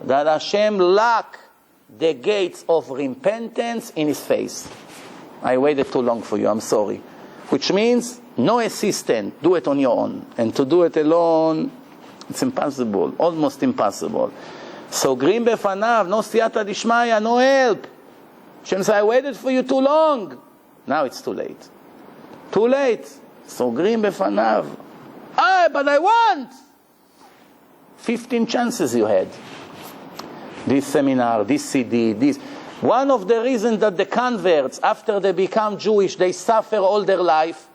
That Hashem lock the gates of repentance in his face. I waited too long for you, I'm sorry. Which means no assistant, do it on your own. And to do it alone, it's impossible, almost impossible. סוגרים בפניו, no siyata dishmaya, no help. Hashem said, I waited for you too long. Now it's too late. Too late. סוגרים בפניו. But I want. 15 chances you had. This seminar, this CD, this. One of the reasons that the converts, after they become Jewish, they suffer all their life,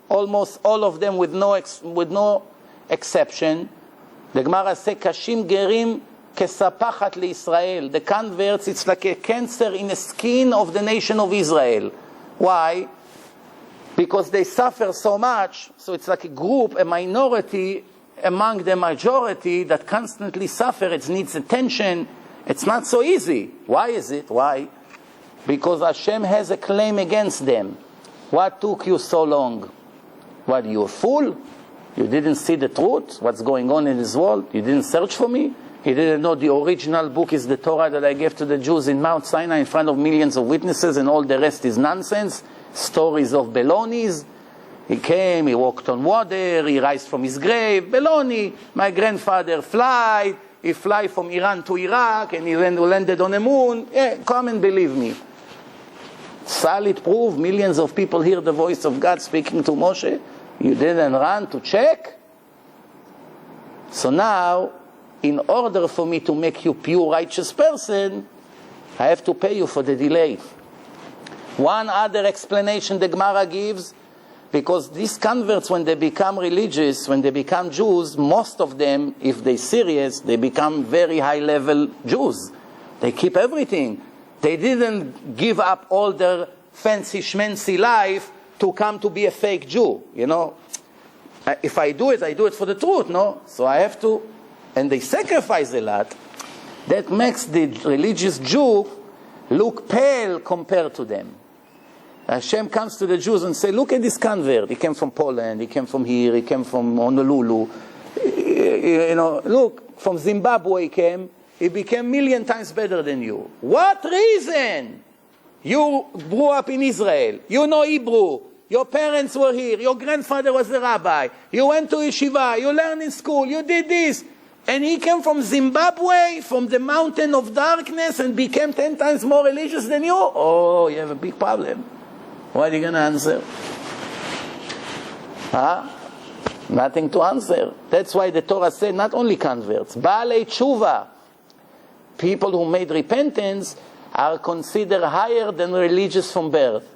almost all of them with no exception. The Gemara says, "Kashim gerim kesapachat leIsrael." The converts, it's like a cancer in the skin of the nation of Israel. Why? Because they suffer so much, so it's like a group, a minority among the majority that constantly suffer. It needs attention. It's not so easy. Why is it? Why? Because Hashem has a claim against them. What took you so long? What, you a fool? You didn't see the truth? What's going on in this world? You didn't search for me? You didn't know the original book is the Torah that I gave to the Jews in Mount Sinai in front of millions of witnesses, and all the rest is nonsense? Stories of balonies. He came, he walked on water, he rose from his grave. Baloney. My grandfather he fly from Iran to Iraq, and he landed on the moon. Yeah, come and believe me. Solid proof, millions of people hear the voice of God speaking to Moshe. You didn't run to check? So now, in order for me to make you pure, righteous person, I have to pay you for the delay. One other explanation the Gemara gives, because these converts, when they become religious, when they become Jews, most of them, if they're serious, they become very high-level Jews. They keep everything. They didn't give up all their fancy schmancy life to come to be a fake Jew, you know. If I do it for the truth, no? So I have to, and they sacrifice a lot. That makes the religious Jew look pale compared to them. Hashem comes to the Jews and say, look at this convert. He came from Poland, he came from here, he came from Honolulu. You know, look, from Zimbabwe he came. He became 1,000,000 times better than you. What reason? You grew up in Israel. You know Hebrew. Your parents were here. Your grandfather was a rabbi. You went to yeshiva. You learned in school. You did this. And he came from Zimbabwe, from the mountain of darkness, and became 10 times more religious than you? Oh, you have a big problem. What are you going to answer? Nothing to answer. That's why the Torah said not only converts, Baalei Tshuva, people who made repentance, are considered higher than religious from birth.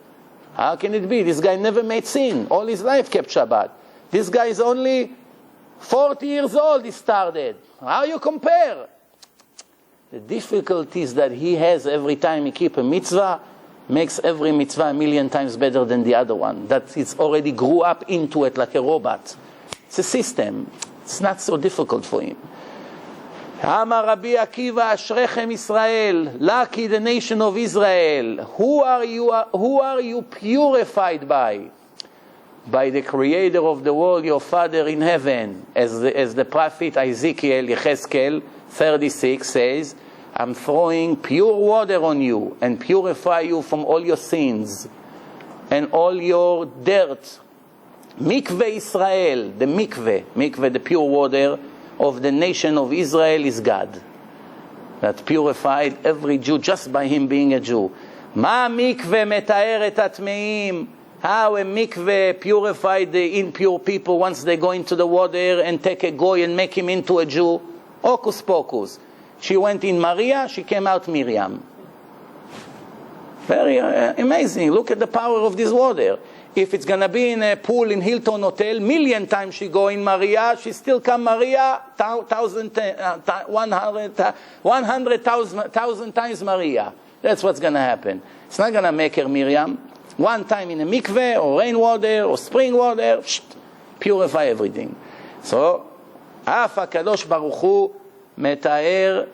How can it be? This guy never made sin. All his life kept Shabbat. This guy is only 40 years old he started. How you compare? The difficulties that he has every time he keeps a mitzvah makes every mitzvah 1,000,000 times better than the other one. That he's already grew up into it like a robot. It's a system. It's not so difficult for him. Amar Rabbi Akiva, Ashrechem Israel, lucky the nation of Israel. Who are you purified by? by the creator of the world, your Father in heaven, as the prophet Yechezkel 36 says, I'm throwing pure water on you and purify you from all your sins and all your dirt. Mikveh Israel, the mikveh, the pure water of the nation of Israel is God, that purified every Jew just by him being a Jew. Ma mikveh metaer et atmeim. How a mikveh purified the impure people once they go into the water and take a goy and make him into a Jew. Hocus pocus. She went in Maria, she came out Miriam. Very amazing. Look at the power of this water. If it's going to be in a pool in Hilton Hotel, million times she go in Maria, she still come Maria, 100,000 times Maria. That's what's going to happen. It's not going to make her Miriam. One time in a mikveh, or rainwater, or spring water, purify everything. So, Af HaKadosh Baruch Hu metaer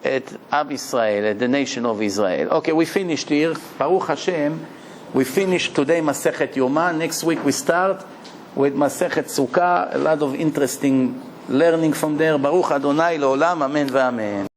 et Am Israel, at the nation of Israel. Okay, we finished here. Baruch Hashem. We finished today Masechet Yoma. Next week we start with Masechet Sukkah. A lot of interesting learning from there. Baruch Adonai Leolam. Amen ve'amen.